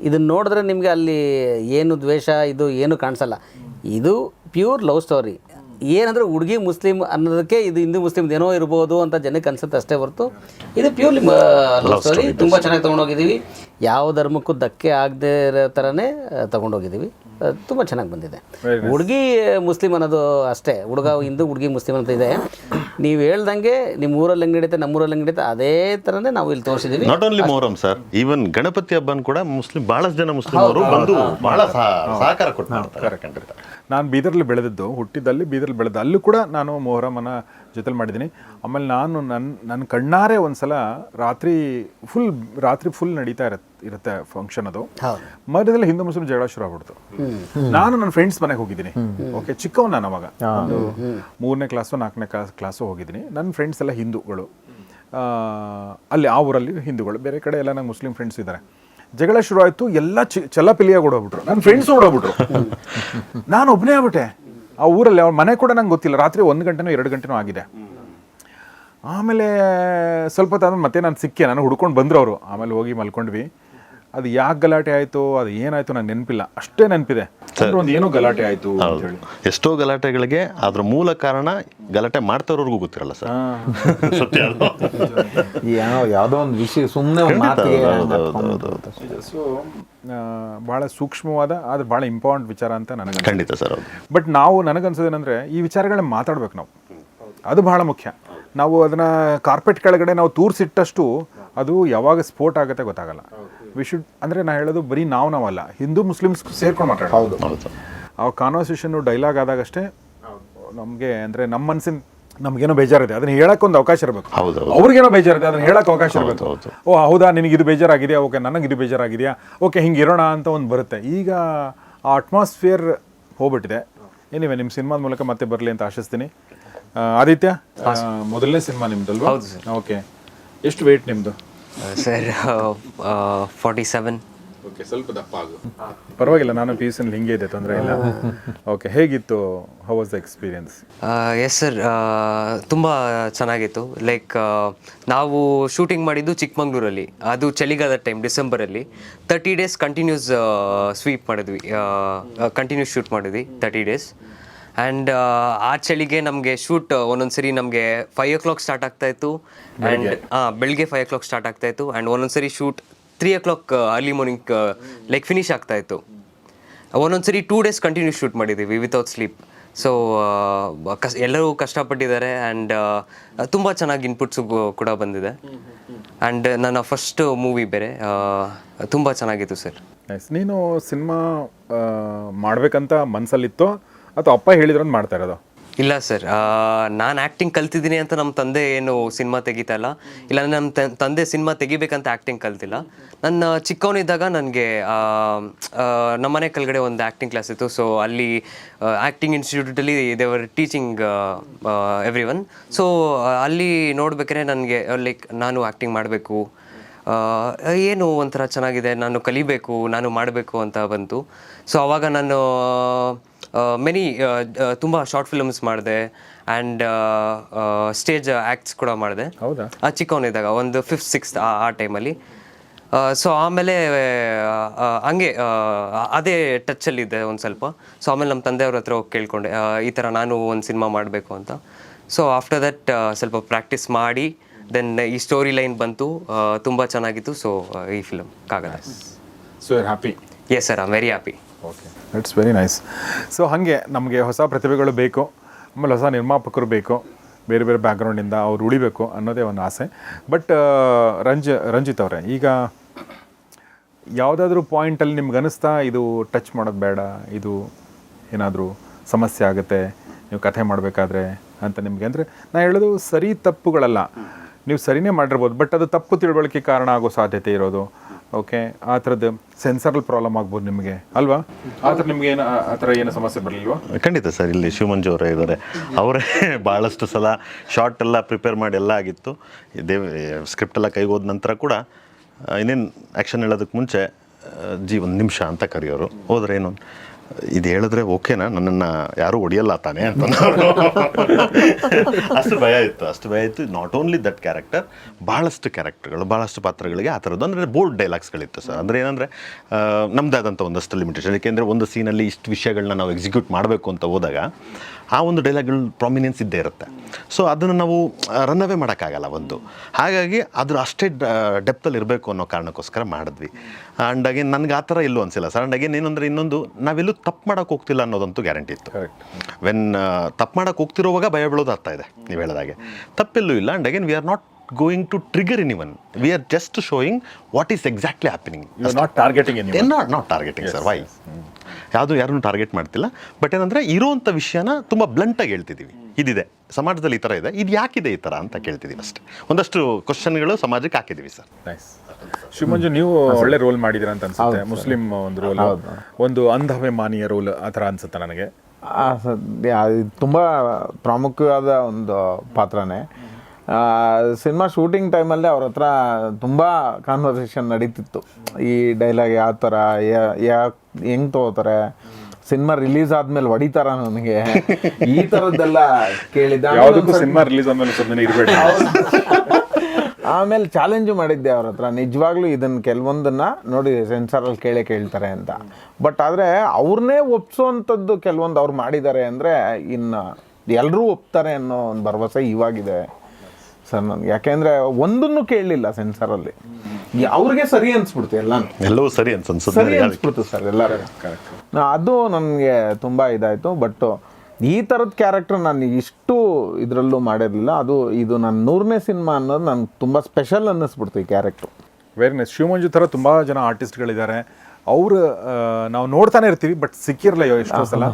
ಇದನ್ನ ನೋಡಿದ್ರೆ ನಿಮಗೆ ಅಲ್ಲಿ ಏನು ದ್ವೇಷ ಇದು ಏನು ಕಾಣಿಸಲ್ಲ. ಇದು ಪ್ಯೂರ್ ಲವ್ ಸ್ಟೋರಿ. ಏನಂದ್ರೆ ಹುಡುಗಿ ಮುಸ್ಲಿಂ ಅನ್ನೋದಕ್ಕೆ ಇದು ಹಿಂದೂ ಮುಸ್ಲಿಂ ಏನೋ ಇರ್ಬೋದು ಅಂತ ಜನಕ್ಕೆ ಅನ್ಸುತ್ತೆ ಅಷ್ಟೇ ಹೊರತು ಇದು ಪ್ಯೂರ್ಲಿ ಲವ್ ಸ್ಟೋರಿ. ತುಂಬ ಚೆನ್ನಾಗಿ ತೊಗೊಂಡೋಗಿದ್ದೀವಿ. ಯಾವ ಧರ್ಮಕ್ಕೂ ಧಕ್ಕೆ ಆಗದೆ ಇರೋ ಥರನೇ ತೊಗೊಂಡೋಗಿದ್ದೀವಿ. ತುಂಬ ಚೆನ್ನಾಗಿ ಬಂದಿದೆ. ಹುಡುಗಿ ಮುಸ್ಲಿಂ ಅನ್ನೋದು ಅಷ್ಟೇ, ಹುಡುಗ ಹಿಂದೂ ಹುಡುಗಿ ಮುಸ್ಲಿಂ ಅಂತ ಇದೆ. ನೀವು ಹೇಳ್ದಂಗೆ ನಿಮ್ಮ ಊರಲ್ಲಿ ಹೆಂಗೆ ನಡೀತೆ ನಮ್ಮೂರಲ್ಲಿ ಹೆಂಗೆ ನಡೀತೆ ಅದೇ ಥರನೇ ನಾವು ಇಲ್ಲಿ ತೋರಿಸಿದ್ದೀವಿ. Not only Muharram sir, even Ganapati ಹಬ್ಬನ ಕೂಡ ಮುಸ್ಲಿಂ ಬಹಳಷ್ಟು ಜನ ಮುಸ್ಲಿಮರು ಬಂದು ಬಹಳ ಸಹಕಾರ ಕೊಟ್ಟು ಮಾಡ್ತಾರೆ. ನಾನು ಬೀದರ್ಲಿ ಬೆಳೆದಿದ್ದು, ಹುಟ್ಟಿದಲ್ಲಿ ಬೀದರ್ಲಿ ಬೆಳೆದ, ಅಲ್ಲೂ ಕೂಡ ನಾನು ಮೊಹರಮನ ಜೊತೆಲಿ ಮಾಡಿದ್ದೀನಿ. ಆಮೇಲೆ ನಾನು ನನ್ನ ಕಣ್ಣಾರೆ ಒಂದ್ಸಲ ರಾತ್ರಿ ಫುಲ್ ನಡೀತಾ ಇರುತ್ತೆ ಫಂಕ್ಷನ್. ಅದು ಮಧ್ಯದಲ್ಲಿ ಹಿಂದೂ ಮುಸ್ಲಿಂ ಜಗಳ ಶುರು ಆಗ್ಬಿಡ್ತು. ನಾನು ನನ್ನ ಫ್ರೆಂಡ್ಸ್ ಮನೆಗೆ ಹೋಗಿದ್ದೀನಿ. ಓಕೆ, ಚಿಕ್ಕವನು ನಾನು ಅವಾಗ, ಒಂದು 3ನೇ ಕ್ಲಾಸು 4ನೇ ಕ್ಲಾಸು ಹೋಗಿದ್ದೀನಿ. ನನ್ನ ಫ್ರೆಂಡ್ಸ್ ಎಲ್ಲ ಹಿಂದೂಗಳು, ಅಲ್ಲಿ ಆ ಊರಲ್ಲಿ ಹಿಂದೂಗಳು, ಬೇರೆ ಕಡೆ ಎಲ್ಲ ನಂಗೆ ಮುಸ್ಲಿಂ ಫ್ರೆಂಡ್ಸ್ ಇದ್ದಾರೆ. ಜಗಳ ಶುರು ಆಯಿತು, ಎಲ್ಲ ಚಲಪಿಲಿಯಾಗಿ ಓಡೋಗ್ಬಿಟ್ರು, ನನ್ನ ಫ್ರೆಂಡ್ಸ್ ಓಡೋಗ್ಬಿಟ್ರು. ನಾನು ಒಬ್ಬನೇ ಆಗ್ಬಿಟ್ಟೆ ಆ ಊರಲ್ಲಿ. ಅವ್ರ ಮನೆ ಕೂಡ ನಂಗೆ ಗೊತ್ತಿಲ್ಲ. ರಾತ್ರಿ 1 ಗಂಟೆನೋ 2 ಗಂಟೆನೋ ಆಗಿದೆ. ಆಮೇಲೆ ಸ್ವಲ್ಪ ಹೊತ್ತಾದ್ಮೇಲೆ ಮತ್ತೆ ನಾನು ಸಿಕ್ಕಿ, ನಾನು ಹುಡ್ಕೊಂಡು ಬಂದರು ಅವರು. ಆಮೇಲೆ ಹೋಗಿ ಮಲ್ಕೊಂಡ್ವಿ. ಅದು ಯಾಕೆ ಗಲಾಟೆ ಆಯಿತು, ಅದು ಏನಾಯಿತು ನಂಗೆ ನೆನಪಿಲ್ಲ. ಅಷ್ಟೇ ನೆನಪಿದೆ, ಒಂದು ಏನೋ ಗಲಾಟೆ ಆಯಿತು ಅಂತ ಹೇಳಿ. ಎಷ್ಟೋ ಗಲಾಟೆಗಳಿಗೆ ಅದ್ರ ಮೂಲ ಕಾರಣ ಗಲಾಟೆ ಮಾಡ್ತಾರೋರ್ಗೂ ಗೊತ್ತಿರಲ್ಲ ಸರ್. ಯಾವುದೋ ಒಂದು ವಿಷಯ ಸುಮ್ಮನೆ ಸೊ ಭಾಳ ಸೂಕ್ಷ್ಮವಾದ ಆದ್ರೆ ಭಾಳ ಇಂಪಾರ್ಟೆಂಟ್ ವಿಚಾರ ಅಂತ ನನಗೆ ಖಂಡಿತ ಸರ್. ಬಟ್ ನಾವು ನನಗನ್ಸೋದೇನೆಂದರೆ ಈ ವಿಚಾರಗಳನ್ನ ಮಾತಾಡ್ಬೇಕು ನಾವು, ಅದು ಬಹಳ ಮುಖ್ಯ. ನಾವು ಅದನ್ನು ಕಾರ್ಪೆಟ್ ಕೆಳಗಡೆ ನಾವು ತೂರಿಸಿಟ್ಟಷ್ಟು ಅದು ಯಾವಾಗ ಸ್ಫೋಟ ಆಗುತ್ತೆ ಗೊತ್ತಾಗಲ್ಲ. ವಿ ಶುಡ್ ಅಂದರೆ ನಾನು ಹೇಳೋದು ಬರೀ ನಾವಲ್ಲ, ಹಿಂದೂ ಮುಸ್ಲಿಮ್ಸ್ ಸೇರ್ಕೊಂಡು ಮಾತಾಡೋದು. ಆ ಕಾನ್ವರ್ಸೇಷನ್ನು ಡೈಲಾಗ್ ಆದಾಗಷ್ಟೇ ನಮಗೆ ಅಂದರೆ ನಮ್ಮ ಮನಸ್ಸಿನ ನಮಗೇನೋ ಬೇಜಾರಿದೆ ಅದನ್ನ ಹೇಳಕ್ಕೆ ಒಂದು ಅವಕಾಶ ಇರಬೇಕು. ಅವ್ರಿಗೇನೋ ಬೇಜಾರಿದೆ ಅದನ್ನ ಹೇಳಕ್ಕೆ ಅವಕಾಶ ಇರಬೇಕು. ಓ ಹೌದಾ, ನಿನಗೆ ಇದು ಬೇಜಾರಾಗಿದೆಯಾ, ಓಕೆ ನನಗೆ ಇದು ಬೇಜಾರಾಗಿದೆಯಾ, ಓಕೆ ಹಿಂಗೆ ಇರೋಣ ಅಂತ ಒಂದು ಬರುತ್ತೆ. ಈಗ ಆ ಅಟ್ಮಾಸ್ಫಿಯರ್ ಹೋಗ್ಬಿಟ್ಟಿದೆ. ಏನಿವೆ ನಿಮ್ಮ ಸಿನಿಮಾದ ಮೂಲಕ ಮತ್ತೆ ಬರಲಿ ಅಂತ ಆಶಿಸ್ತೀನಿ. ಆದಿತ್ಯ, ಮೊದಲನೇ ಸಿನಿಮಾ ನಿಮ್ದಲ್ವಾ? ಓಕೆ, ಎಷ್ಟು ವೇಟ್ ನಿಮ್ಮದು? ಸರ್ 47. ಓಕೆ, ಸ್ವಲ್ಪ ದಪ್ಪ ಆಗು, ಪರವಾಗಿಲ್ಲ. ನಾನು PUC ಹಿಂಗೆ ಇದೆ, ತೊಂದರೆ ಇಲ್ಲ. ಓಕೆ, ಹೇಗಿತ್ತು? How was the experience? Yes sir, ತುಂಬ ಚೆನ್ನಾಗಿತ್ತು. ಲೈಕ್ ನಾವು ಶೂಟಿಂಗ್ ಮಾಡಿದ್ದು ಚಿಕ್ಕಮಂಗ್ಳೂರಲ್ಲಿ. ಅದು ಚಳಿಗಾಲದ ಟೈಮ್, ಡಿಸೆಂಬರಲ್ಲಿ. 30 days ಕಂಟಿನ್ಯೂಸ್ ಸ್ವೀಪ್ ಮಾಡಿದ್ವಿ, ಕಂಟಿನ್ಯೂಸ್ ಶೂಟ್ ಮಾಡಿದ್ವಿ 30 days. ಆ್ಯಂಡ್ ಆ ಚಳಿಗೆ ನಮಗೆ ಶೂಟ್ ಒಂದೊಂದ್ಸರಿ ನಮಗೆ 5 o'clock ಸ್ಟಾರ್ಟ್ ಆಗ್ತಾಯಿತ್ತು. ಆ್ಯಂಡ್ ಬೆಳಗ್ಗೆ 5 o'clock ಸ್ಟಾರ್ಟ್ ಆಗ್ತಾಯಿತ್ತು. ಆ್ಯಂಡ್ ಒಂದೊಂದ್ಸರಿ shoot 3 o'clock early morning like finish ಆಗ್ತಾಯಿತ್ತು. ಒಂದೊಂದ್ಸರಿ 2 days ಕಂಟಿನ್ಯೂಸ್ ಶೂಟ್ ಮಾಡಿದ್ದೀವಿ ವಿತೌಟ್ ಸ್ಲೀಪ್. ಸೊ ಎಲ್ಲರೂ ಕಷ್ಟಪಟ್ಟಿದ್ದಾರೆ. ಆ್ಯಂಡ್ ತುಂಬ ಚೆನ್ನಾಗಿ ಇನ್ಪುಟ್ಸು ಕೂಡ ಬಂದಿದೆ. ಆ್ಯಂಡ್ ನನ್ನ ಫಸ್ಟ್ ಮೂವಿ ಬೇರೆ, ತುಂಬ ಚೆನ್ನಾಗಿತ್ತು ಸರ್. ನೀನು ಸಿನಿಮಾ ಮಾಡ್ಬೇಕಂತ ಮನಸ್ಸಲ್ಲಿತ್ತೋ ಅಥವಾ ಅಪ್ಪ ಹೇಳಿದ್ರು ಅಂತ ಮಾಡ್ತಾ ಇರೋದು? ಇಲ್ಲ ಸರ್, ನಾನು ಆ್ಯಕ್ಟಿಂಗ್ ಕಲ್ತಿದ್ದೀನಿ ಅಂತ ನಮ್ಮ ತಂದೆ ಏನು ಸಿನಿಮಾ ತೆಗಿತಾ ಇಲ್ಲ ನಮ್ಮ ತಂದೆ ಸಿನಿಮಾ ತೆಗಿಬೇಕಂತ ಆ್ಯಕ್ಟಿಂಗ್ ಕಲ್ತಿಲ್ಲ. ನನ್ನ ಚಿಕ್ಕವನಿದ್ದಾಗ ನನಗೆ ನಮ್ಮನೆ ಕೆಳಗಡೆ ಒಂದು ಆ್ಯಕ್ಟಿಂಗ್ ಕ್ಲಾಸ್ ಇತ್ತು. ಸೊ ಅಲ್ಲಿ ಆ್ಯಕ್ಟಿಂಗ್ ಇನ್ಸ್ಟಿಟ್ಯೂಟಲ್ಲಿ ದೇವರ್ ಟೀಚಿಂಗ್ ಎವ್ರಿ ಒನ್. ಸೊ ಅಲ್ಲಿ ನೋಡ್ಬೇಕಾದ್ರೆ ನನಗೆ ಲೈಕ್ ನಾನು ಆ್ಯಕ್ಟಿಂಗ್ ಮಾಡಬೇಕು, ಏನು ಒಂಥರ ಚೆನ್ನಾಗಿದೆ, ನಾನು ಕಲಿಬೇಕು, ನಾನು ಮಾಡಬೇಕು ಅಂತ ಬಂತು. ಸೊ ಆವಾಗ ನಾನು ತುಂಬ ಶಾರ್ಟ್ ಫಿಲ್ಮ್ಸ್ ಮಾಡಿದೆ ಆ್ಯಂಡ್ ಸ್ಟೇಜ್ ಆ್ಯಕ್ಟ್ಸ್ ಕೂಡ ಮಾಡಿದೆ. ಹೌದಾ? ಚಿಕ್ಕವನಿದ್ದಾಗ ಒಂದು 5th 6th ಆ ಟೈಮಲ್ಲಿ. ಸೊ ಆಮೇಲೆ ಹಂಗೆ ಅದೇ ಟಚ್ಚಲ್ಲಿದ್ದೆ ಒಂದು ಸ್ವಲ್ಪ. ಸೊ ಆಮೇಲೆ ನಮ್ಮ ತಂದೆಯವ್ರ ಹತ್ರ ಹೋಗಿ ಕೇಳ್ಕೊಂಡೆ ಈ ಥರ ನಾನು ಒಂದು ಸಿನಿಮಾ ಮಾಡಬೇಕು ಅಂತ. ಸೊ ಆಫ್ಟರ್ ದಟ್ ಸ್ವಲ್ಪ ಪ್ರಾಕ್ಟೀಸ್ ಮಾಡಿ ದೆನ್ ಈ ಸ್ಟೋರಿ ಲೈನ್ ಬಂತು, ತುಂಬ ಚೆನ್ನಾಗಿತ್ತು. ಸೊ ಈ ಫಿಲಮ್ ಕಾಗದ. So you happy? Yes sir, I am very happy. Okay, it's very nice. So ಹಾಗೆ ನಮಗೆ ಹೊಸ ಪ್ರತಿಭೆಗಳು ಬೇಕು, ಆಮೇಲೆ ಹೊಸ ನಿರ್ಮಾಪಕರು ಬೇಕು, ಬೇರೆ ಬೇರೆ ಬ್ಯಾಕ್ಗ್ರೌಂಡಿಂದ ಅವ್ರು ಉಳಿಬೇಕು ಅನ್ನೋದೇ ಒಂದು ಆಸೆ. ಬಟ್ ರಂಜಿತ್ ಅವರೇ, ಈಗ ಯಾವುದಾದ್ರೂ ಪಾಯಿಂಟಲ್ಲಿ ನಿಮ್ಗೆ ಅನಿಸ್ತಾ ಇದು ಟಚ್ ಮಾಡೋದು ಬೇಡ, ಇದು ಏನಾದರೂ ಸಮಸ್ಯೆ ಆಗುತ್ತೆ ನೀವು ಕಥೆ ಮಾಡಬೇಕಾದ್ರೆ ಅಂತ ನಿಮಗೆ? ಅಂದರೆ ನಾನು ಹೇಳೋದು ಸರಿ ತಪ್ಪುಗಳಲ್ಲ, ನೀವು ಸರಿನೇ ಮಾಡಿರ್ಬೋದು, ಬಟ್ ಅದು ತಪ್ಪು ತಿಳುವಳಿಕೆ ಕಾರಣ ಆಗೋ ಸಾಧ್ಯತೆ ಇರೋದು. ಓಕೆ, ಆ ಥರದ್ದು ಸೆನ್ಸರಲ್ ಪ್ರಾಬ್ಲಮ್ ಆಗ್ಬೋದು ನಿಮಗೆ ಅಲ್ವಾ? ಆ ಥರ ನಿಮ್ಗೆ ಏನು ಆ ಥರ ಏನು ಸಮಸ್ಯೆ ಬರಲಿಲ್ವಾ? ಖಂಡಿತ ಸರ್, ಇಲ್ಲಿ ಶಿವಮಂಜು ಅವರೇ ಇದ್ದಾರೆ. ಅವರೇ ಭಾಳಷ್ಟು ಸಲ ಶಾರ್ಟ್ ಎಲ್ಲ ಪ್ರಿಪೇರ್ ಮಾಡಿ ಎಲ್ಲ ಆಗಿತ್ತು. ಸ್ಕ್ರಿಪ್ಟ್ ಎಲ್ಲ ಕೈಗೆ ಹೋದ ನಂತರ ಕೂಡ ಇನ್ನೇನು ಆ್ಯಕ್ಷನ್ ಹೇಳೋದಕ್ಕೆ ಮುಂಚೆ ಒಂದು ನಿಮಿಷ ಅಂತ ಕರೆಯೋರು. ಹೋದ್ರೆ ಏನು ಇದು ಹೇಳಿದ್ರೆ ಓಕೆನಾ, ನನ್ನನ್ನು ಯಾರೂ ಹೊಡಿಯಲ್ಲ ತಾನೆ ಅಂತ ಅಷ್ಟು ಭಯ ಇತ್ತು. ನಾಟ್ ಓನ್ಲಿ ದಟ್ ಕ್ಯಾರೆಕ್ಟರ್, ಭಾಳಷ್ಟು ಕ್ಯಾರೆಕ್ಟರ್ಗಳು, ಭಾಳಷ್ಟು ಪಾತ್ರಗಳಿಗೆ ಆ ಥರದ್ದು ಅಂದರೆ ಬೋಲ್ಡ್ ಡೈಲಾಗ್ಸ್ಗಳಿತ್ತು ಸರ್. ಅಂದರೆ ಏನಂದರೆ ನಮ್ಮದೇ ಆದಂಥ ಒಂದಷ್ಟು ಲಿಮಿಟೇಷನ್. ಏಕೆಂದರೆ ಒಂದು ಸೀನಲ್ಲಿ ಇಷ್ಟು ವಿಷಯಗಳನ್ನ ನಾವು ಎಕ್ಸಿಕ್ಯೂಟ್ ಮಾಡಬೇಕು ಅಂತ ಹೋದಾಗ ಆ ಒಂದು ಡೈಲಾಗ್ಗಳು ಪ್ರಾಮಿನೆನ್ಸ್ ಇದ್ದೇ ಇರುತ್ತೆ. ಸೊ ಅದನ್ನು ನಾವು ರನ್ ಅವೇ ಮಾಡೋಕ್ಕಾಗಲ್ಲ ಒಂದು. ಹಾಗಾಗಿ ಅದ್ರ ಅಷ್ಟೇ ಡೆಪ್ತಲ್ಲಿ ಇರಬೇಕು ಅನ್ನೋ ಕಾರಣಕ್ಕೋಸ್ಕರ ಮಾಡಿದ್ವಿ. ಆ್ಯಂಡ್ ಅಗೇನ್ ನನಗೆ ಆ ಥರ ಎಲ್ಲೂ ಅನಿಸಿಲ್ಲ ಸರ್. ಆ್ಯಂಡ್ ಅಗೇನ್ ಏನಂದರೆ ಇನ್ನೊಂದು, ನಾವೆಲ್ಲೂ ತಪ್ಪು ಮಾಡೋಕ್ಕೆ ಹೋಗ್ತಿಲ್ಲ ಅನ್ನೋದಂತೂ ಗ್ಯಾರಂಟಿ ಇತ್ತು. ವೆನ್ ತಪ್ಪು ಮಾಡೋಕ್ಕೆ ಹೋಗ್ತಿರೋವಾಗ ಭಯ ಬೀಳೋದು ಆಗ್ತಾ ಇದೆ ನೀವು ಹೇಳಿದಾಗೆ, ತಪ್ಪೆಲ್ಲೂ ಇಲ್ಲ. And again we are not going to trigger anyone. We are just showing what is exactly happening. You are not targeting anyone. Not targeting, yes, sir. Why? ಯಾರನ್ನು ಟಾರ್ಗೆಟ್ ಮಾಡ್ತಿಲ್ಲ. ಬಟ್ ಏನಂದರೆ ಇರೋವಂಥ ವಿಷಯನ ತುಂಬ ಬ್ಲಂಟಾಗಿ ಹೇಳ್ತಿದ್ದೀವಿ. ಇದಿದೆ ಸಮಾಜದಲ್ಲಿ ಈ ಥರ ಇದೆ, ಇದು ಯಾಕಿದೆ ಈ ಥರ ಅಂತ ಕೇಳ್ತಿದ್ದೀವಿ ಅಷ್ಟೇ. ಒಂದಷ್ಟು ಕ್ವಶನ್ಗಳು ಸಮಾಜಕ್ಕೆ ಹಾಕಿದ್ದೀವಿ ಸರ್. ನೈಸ್. ಶಿವಮಂಜು, ನೀವು ಒಳ್ಳೆ ರೋಲ್ ಮಾಡಿದ್ದೀರಾ ಅಂತ ಅನ್ಸುತ್ತೆ. ಮುಸ್ಲಿಂ ಒಂದು ರೋಲ್, ಒಂದು ಅಂಧಾಭಿಮಾನಿಯ ರೋಲ್ ಆ ಥರ ಅನ್ಸುತ್ತೆ ನನಗೆ. ತುಂಬ ಪ್ರಾಮುಖ್ಯವಾದ ಒಂದು ಪಾತ್ರನೇ. ಸಿನಿಮಾ ಶೂಟಿಂಗ್ ಟೈಮಲ್ಲೇ ಅವ್ರ ಹತ್ರ ತುಂಬ ಕಾನ್ವರ್ಸೇಷನ್ ನಡೀತಿತ್ತು. ಈ ಡೈಲಾಗ್ ಯಾವ ಥರ, ಹೆಂಗೆ ತೊಗೋತಾರೆ, ಸಿನಿಮಾ ರಿಲೀಸ್ ಆದ್ಮೇಲೆ ಹೊಡಿತಾರ ನನಗೆ, ಈ ಥರದ್ದೆಲ್ಲ ಕೇಳಿದ್ದೆ. ಸಿನಿಮಾ ರಿಲೀಸ್ ಆದ್ಮೇಲೆ ಇರಬೇಡಿ. ಆಮೇಲೆ ಚಾಲೆಂಜು ಮಾಡಿದ್ದೆ ಅವ್ರ ಹತ್ರ, ನಿಜವಾಗ್ಲೂ ಇದನ್ನು ಕೆಲವೊಂದನ್ನು ನೋಡಿ ಸೆನ್ಸಾರಲ್ಲಿ ಕೇಳ್ತಾರೆ ಅಂತ. ಬಟ್ ಆದರೆ ಅವ್ರನ್ನೇ ಒಪ್ಸೋವಂಥದ್ದು ಕೆಲವೊಂದು ಅವ್ರು ಮಾಡಿದ್ದಾರೆ ಅಂದರೆ ಇನ್ನು ಎಲ್ಲರೂ ಒಪ್ತಾರೆ ಅನ್ನೋ ಒಂದು ಭರವಸೆ ಇವಾಗಿದೆ ಸರ್ ನನಗೆ. ಯಾಕೆಂದರೆ ಒಂದನ್ನು ಕೇಳಲಿಲ್ಲ ಸೆನ್ಸರಲ್ಲಿ, ಅವ್ರಿಗೆ ಸರಿ ಅನ್ಸ್ಬಿಡ್ತು, ಎಲ್ಲವೂ ಸರಿ ಅನ್ಸ್ಬಿಡ್ತು ಸರ್ ಎಲ್ಲರೂ. ಅದು ನನಗೆ ತುಂಬ ಇದಾಯಿತು. ಬಟ್ ಈ ಥರದ ಕ್ಯಾರೆಕ್ಟರ್ ನಾನು ಇಷ್ಟು ಇದರಲ್ಲೂ ಮಾಡಿರಲಿಲ್ಲ. ಇದು ನನ್ನ 100ನೇ ಸಿನಿಮಾ ಅನ್ನೋದು ನನಗೆ ತುಂಬ ಸ್ಪೆಷಲ್ ಅನ್ನಿಸ್ಬಿಡ್ತು ಈ ಕ್ಯಾರೆಕ್ಟ್ರು. Very nice. ಶಿವಮಂಜು ಥರ ತುಂಬ ಜನ ಆರ್ಟಿಸ್ಟ್ಗಳಿದ್ದಾರೆ, ಅವರು ನಾವು ನೋಡ್ತಾನೆ ಇರ್ತೀವಿ, ಬಟ್ ಸಿಕ್ಕಿರಲ್ಲ ಎಷ್ಟೋ ಸಲ.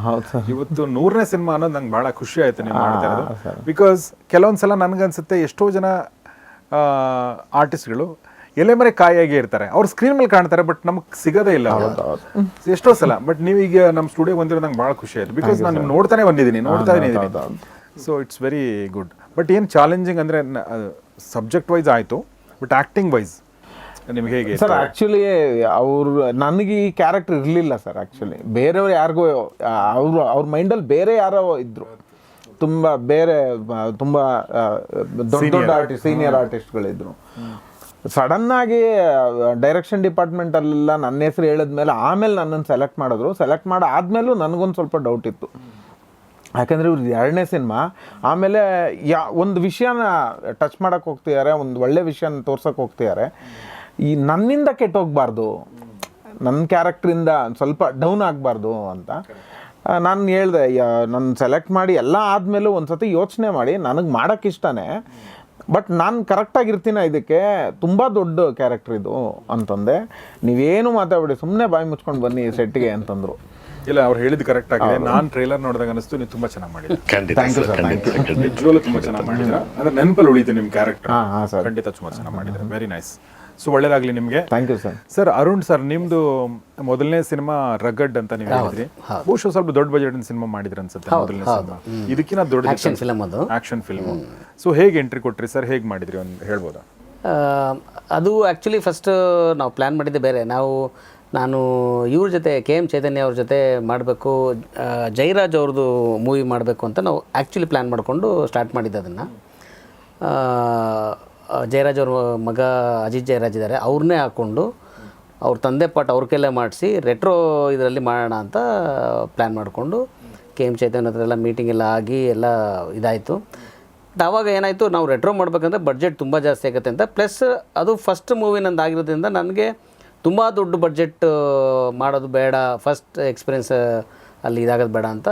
ಇವತ್ತು 100ನೇ ಸಿನಿಮಾ ಅನ್ನೋದು ನಂಗೆ ಭಾಳ ಖುಷಿ ಆಯಿತು ನೀವು ಮಾಡ್ತಾ ಇರೋದು. ಬಿಕಾಸ್ ಕೆಲವೊಂದು ಸಲ ನನಗನ್ಸುತ್ತೆ ಎಷ್ಟೋ ಜನ ಆರ್ಟಿಸ್ಟ್ಗಳು ಎಲೆ ಮರೆ ಕಾಯಾಗಿ ಇರ್ತಾರೆ, ಅವ್ರು ಸ್ಕ್ರೀನ್ ಮೇಲೆ ಕಾಣ್ತಾರೆ, ಬಟ್ ನಮಗೆ ಸಿಗೋದೇ ಇಲ್ಲ ಎಷ್ಟೋ ಸಲ. ಬಟ್ ನೀವೀಗ ನಮ್ಮ ಸ್ಟುಡಿಯೋ ಬಂದಿರೋ ನಂಗೆ ಭಾಳ ಖುಷಿ ಆಯಿತು. ಬಿಕಾಸ್ ನಾನು ನೋಡ್ತಾ ಇದ್ದೀನಿ. So it's very good. But ಏನು ಚಾಲೆಂಜಿಂಗ್ ಅಂದರೆ ಸಬ್ಜೆಕ್ಟ್ ವೈಸ್ ಆಯಿತು, ಬಟ್ ಆ್ಯಕ್ಟಿಂಗ್ ವೈಸ್ ನಿಮ್ಗೆ ಹೇಗೆ ಸರ್? ಆ್ಯಕ್ಚುಲಿ ನನಗೆ ಈ ಕ್ಯಾರೆಕ್ಟರ್ ಇರಲಿಲ್ಲ ಸರ್. ಆ್ಯಕ್ಚುಲಿ ಬೇರೆಯವ್ರು ಯಾರಿಗೋ ಅವ್ರ ಮೈಂಡಲ್ಲಿ ಬೇರೆ ಯಾರೋ ಇದ್ದರು, ತುಂಬ ದೊಡ್ಡ ಆರ್ಟಿಸ್ಟ್, ಸೀನಿಯರ್ ಆರ್ಟಿಸ್ಟ್ಗಳಿದ್ರು. ಸಡನ್ನಾಗಿ ಡೈರೆಕ್ಷನ್ ಡಿಪಾರ್ಟ್ಮೆಂಟಲ್ಲೆಲ್ಲ ನನ್ನ ಹೆಸರು ಹೇಳಿದ್ಮೇಲೆ ಆಮೇಲೆ ನನ್ನನ್ನು ಸೆಲೆಕ್ಟ್ ಮಾಡಿದ್ರು. ಸೆಲೆಕ್ಟ್ ಮಾಡಿ ಆದಮೇಲೂ ನನಗೊಂದು ಸ್ವಲ್ಪ ಡೌಟ್ ಇತ್ತು. ಯಾಕಂದರೆ ಇವ್ರು 2ನೇ ಸಿನಿಮಾ, ಆಮೇಲೆ ಒಂದು ವಿಷಯನ ಟಚ್ ಮಾಡೋಕ್ಕೆ ಹೋಗ್ತಿದ್ದಾರೆ, ಒಂದು ಒಳ್ಳೆ ವಿಷಯನ ತೋರ್ಸೋಕ್ಕೆ ಹೋಗ್ತಿದ್ದಾರೆ. ಈ ನನ್ನಿಂದ ಕೆಟ್ಟೋಗ್ಬಾರ್ದು, ನನ್ನ ಕ್ಯಾರೆಕ್ಟ್ರಿಂದ ಸ್ವಲ್ಪ ಡೌನ್ ಆಗಬಾರ್ದು ಅಂತ ನಾನು ಹೇಳಿದೆ. ನನ್ನ ಸೆಲೆಕ್ಟ್ ಮಾಡಿ ಎಲ್ಲ ಆದಮೇಲೂ ಒಂದು ಸತಿ ಯೋಚನೆ ಮಾಡಿ, ನನಗೆ ಮಾಡೋಕ್ಕೆ ಇಷ್ಟನೇ, ಬಟ್ ನಾನು ಕರೆಕ್ಟಾಗಿರ್ತೀನ, ಇದಕ್ಕೆ ತುಂಬ ದೊಡ್ಡ ಕ್ಯಾರೆಕ್ಟರ್ ಇದು ಅಂತಂದೆ. ನೀವೇನು ಮಾತಾಡ್ಬಿಡಿ, ಸುಮ್ಮನೆ ಬಾಯಿ ಮುಚ್ಕೊಂಡು ಬನ್ನಿ ಸೆಟ್ಗೆ ಅಂತಂದರು. ಇಲ್ಲ ಅವ್ರು ಹೇಳಿದ್ ಕರೆಕ್ಟ್ ಆಗಿದೆ. ನಾನು ಟ್ರೈಲರ್ ನೋಡಿದಾಗ ಅನಿಸ್ತು ನೀವು ತುಂಬಾ ಚೆನ್ನಾಗಿ ಮಾಡಿದ್ರಿ. ಖಂಡಿತ ಸರ್, ಖಂಡಿತ ಖಂಡಿತ. ನಿಜವಾಗ್ಲೂ ತುಂಬಾ ಚೆನ್ನಾಗಿ ಮಾಡಿದ್ರ. ಅಂದ್ರೆ ನೆನಪಲ್ಲಿ ಉಳಿತು ನಿಮ್ ಕ್ಯಾರೆಕ್ಟರ್. ಹಾ ಸರ್, ಖಂಡಿತ ತುಂಬಾ ಚೆನ್ನಾಗಿ ಮಾಡಿದ್ರೆ. Very nice. ಸೊ ಒಳ್ಳೇದಾಗ್ಲಿ ನಿಮ್ಗೆ. Thank you sir. Sir Arun sir, ನಿಮ್ದು ಮೊದಲನೇ ಸಿನಿಮಾ ರಗಡ್ ಅಂತ ನೀವು ಹೇಳಿದ್ರಿ. ಬಹುಶಃ ಸ್ವಲ್ಪ ದೊಡ್ಡ ಬಜೆಟ್ ಸಿನಿಮಾ ಮಾಡಿದ್ರಿ ಅನ್ಸುತ್ತೆ ಮೊದಲನೇ ಸಿನಿಮಾ. ಇದಕ್ಕಿಂತ ದೊಡ್ಡ ಆಕ್ಷನ್ ಫಿಲಮ್ ಅದು. Action film. ಸೊ ಹೇಗೆ ಎಂಟ್ರಿ ಕೊಟ್ರಿ ಸರ್, ಹೇಗೆ ಮಾಡಿದ್ರಿ ಒಂದು ಹೇಳ್ಬೋದಾ? ಅದು ಆ್ಯಕ್ಚುಲಿ ಫಸ್ಟ್ ನಾವು ಪ್ಲ್ಯಾನ್ ಮಾಡಿದ್ದೆ ಬೇರೆ. ನಾನು ಇವ್ರ ಜೊತೆ KM ಚೈತನ್ಯ ಅವ್ರ ಜೊತೆ ಮಾಡಬೇಕು, ಜೈರಾಜ್ ಅವ್ರದ್ದು ಮೂವಿ ಮಾಡಬೇಕು ಅಂತ ನಾವು ಆ್ಯಕ್ಚುಲಿ ಪ್ಲ್ಯಾನ್ ಮಾಡಿಕೊಂಡು ಸ್ಟಾರ್ಟ್ ಮಾಡಿದ್ದೆ ಅದನ್ನು. ಜಯರಾಜ್ ಅವ್ರ ಮಗ ಅಜಿತ್ ಜಯರಾಜ್ ಇದ್ದಾರೆ, ಅವ್ರನ್ನೇ ಹಾಕ್ಕೊಂಡು ಅವ್ರ ತಂದೆ ಪಾಠ ಅವ್ರ ಕೈಲೇ ಮಾಡಿಸಿ ರೆಟ್ರೋ ಇದರಲ್ಲಿ ಮಾಡೋಣ ಅಂತ ಪ್ಲ್ಯಾನ್ ಮಾಡಿಕೊಂಡು KM ಚೈತನ್ಯ ಹತ್ರ ಎಲ್ಲ ಮೀಟಿಂಗ್ ಎಲ್ಲ ಆಗಿ ಎಲ್ಲ ಇದಾಯಿತು. ಆವಾಗ ಏನಾಯಿತು, ನಾವು ರೆಟ್ರೋ ಮಾಡ್ಬೇಕಂದ್ರೆ ಬಡ್ಜೆಟ್ ತುಂಬ ಜಾಸ್ತಿ ಆಗುತ್ತೆ ಅಂತ, ಪ್ಲಸ್ ಅದು ಫಸ್ಟ್ ಮೂವಿ ನಂದು ಆಗಿರೋದ್ರಿಂದ ನನಗೆ ತುಂಬ ದೊಡ್ಡ ಬಡ್ಜೆಟ್ ಮಾಡೋದು ಬೇಡ, ಫಸ್ಟ್ ಎಕ್ಸ್ಪೀರಿಯೆನ್ಸ್ ಅಲ್ಲಿ ಇದಾಗೋದು ಬೇಡ ಅಂತ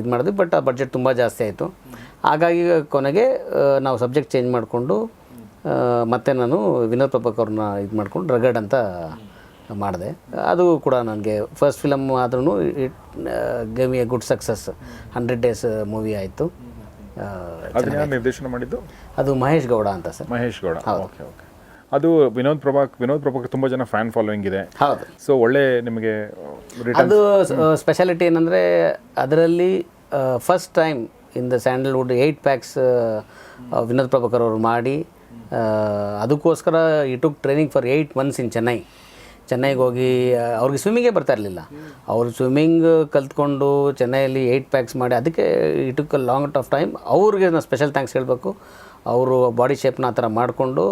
ಇದು ಮಾಡಿದ್ವಿ. ಬಟ್ ಆ ಬಡ್ಜೆಟ್ ತುಂಬ ಜಾಸ್ತಿ ಆಯಿತು. ಹಾಗಾಗಿ ಕೊನೆಗೆ ನಾವು ಸಬ್ಜೆಕ್ಟ್ ಚೇಂಜ್ ಮಾಡಿಕೊಂಡು ಮತ್ತು ನಾನು ವಿನೋದ್ ಪ್ರಭಾಕರ್ ಅವ್ರನ್ನ ಇದು ಮಾಡ್ಕೊಂಡು ರಗಡ್ ಅಂತ ಮಾಡಿದೆ. ಅದು ಕೂಡ ನನಗೆ ಫಸ್ಟ್ ಫಿಲಮ್ ಆದ್ರೂ it gave me a good success. 100 days movie ಆಯಿತು. ಅದನ್ನ ನಿರ್ದೇಶನ ಮಾಡಿದ್ದು ಅದು ಮಹೇಶ್ ಗೌಡ ಅಂತ sir. Mahesh Gowda. Okay okay. ಅದು ವಿನೋದ್ ಪ್ರಭಾಕರ್ ತುಂಬ ಜನ ಫ್ಯಾನ್ ಫಾಲೋಯಿಂಗ್ ಇದೆ. ಹೌದು. ಸೊ ಒಳ್ಳೆ ನಿಮಗೆ ಅದು ಸ್ಪೆಷಾಲಿಟಿ ಏನಂದರೆ ಅದರಲ್ಲಿ first time in the Sandalwood 8 packs Vinod Prabhakar ಅವರು ಮಾಡಿ, ಅದಕ್ಕೋಸ್ಕರ ಈ ಟುಕ್ ಟ್ರೈನಿಂಗ್ ಫಾರ್ 8 months ಇನ್ ಚೆನ್ನೈಗೆ ಹೋಗಿ, ಅವ್ರಿಗೆ ಸ್ವಿಮ್ಮಿಂಗೇ ಬರ್ತಾ ಇರಲಿಲ್ಲ. ಅವರು ಸ್ವಿಮ್ಮಿಂಗ್ ಕಲ್ತ್ಕೊಂಡು ಚೆನ್ನೈಯಲ್ಲಿ 8 packs ಮಾಡಿ, ಅದಕ್ಕೆ ಈ took a long of time. ಅವ್ರಿಗೆ ನಾನು ಸ್ಪೆಷಲ್ ಥ್ಯಾಂಕ್ಸ್ ಹೇಳಬೇಕು. ಅವರು ಬಾಡಿ ಶೇಪ್ನ ಆ ಥರ ಮಾಡಿಕೊಂಡು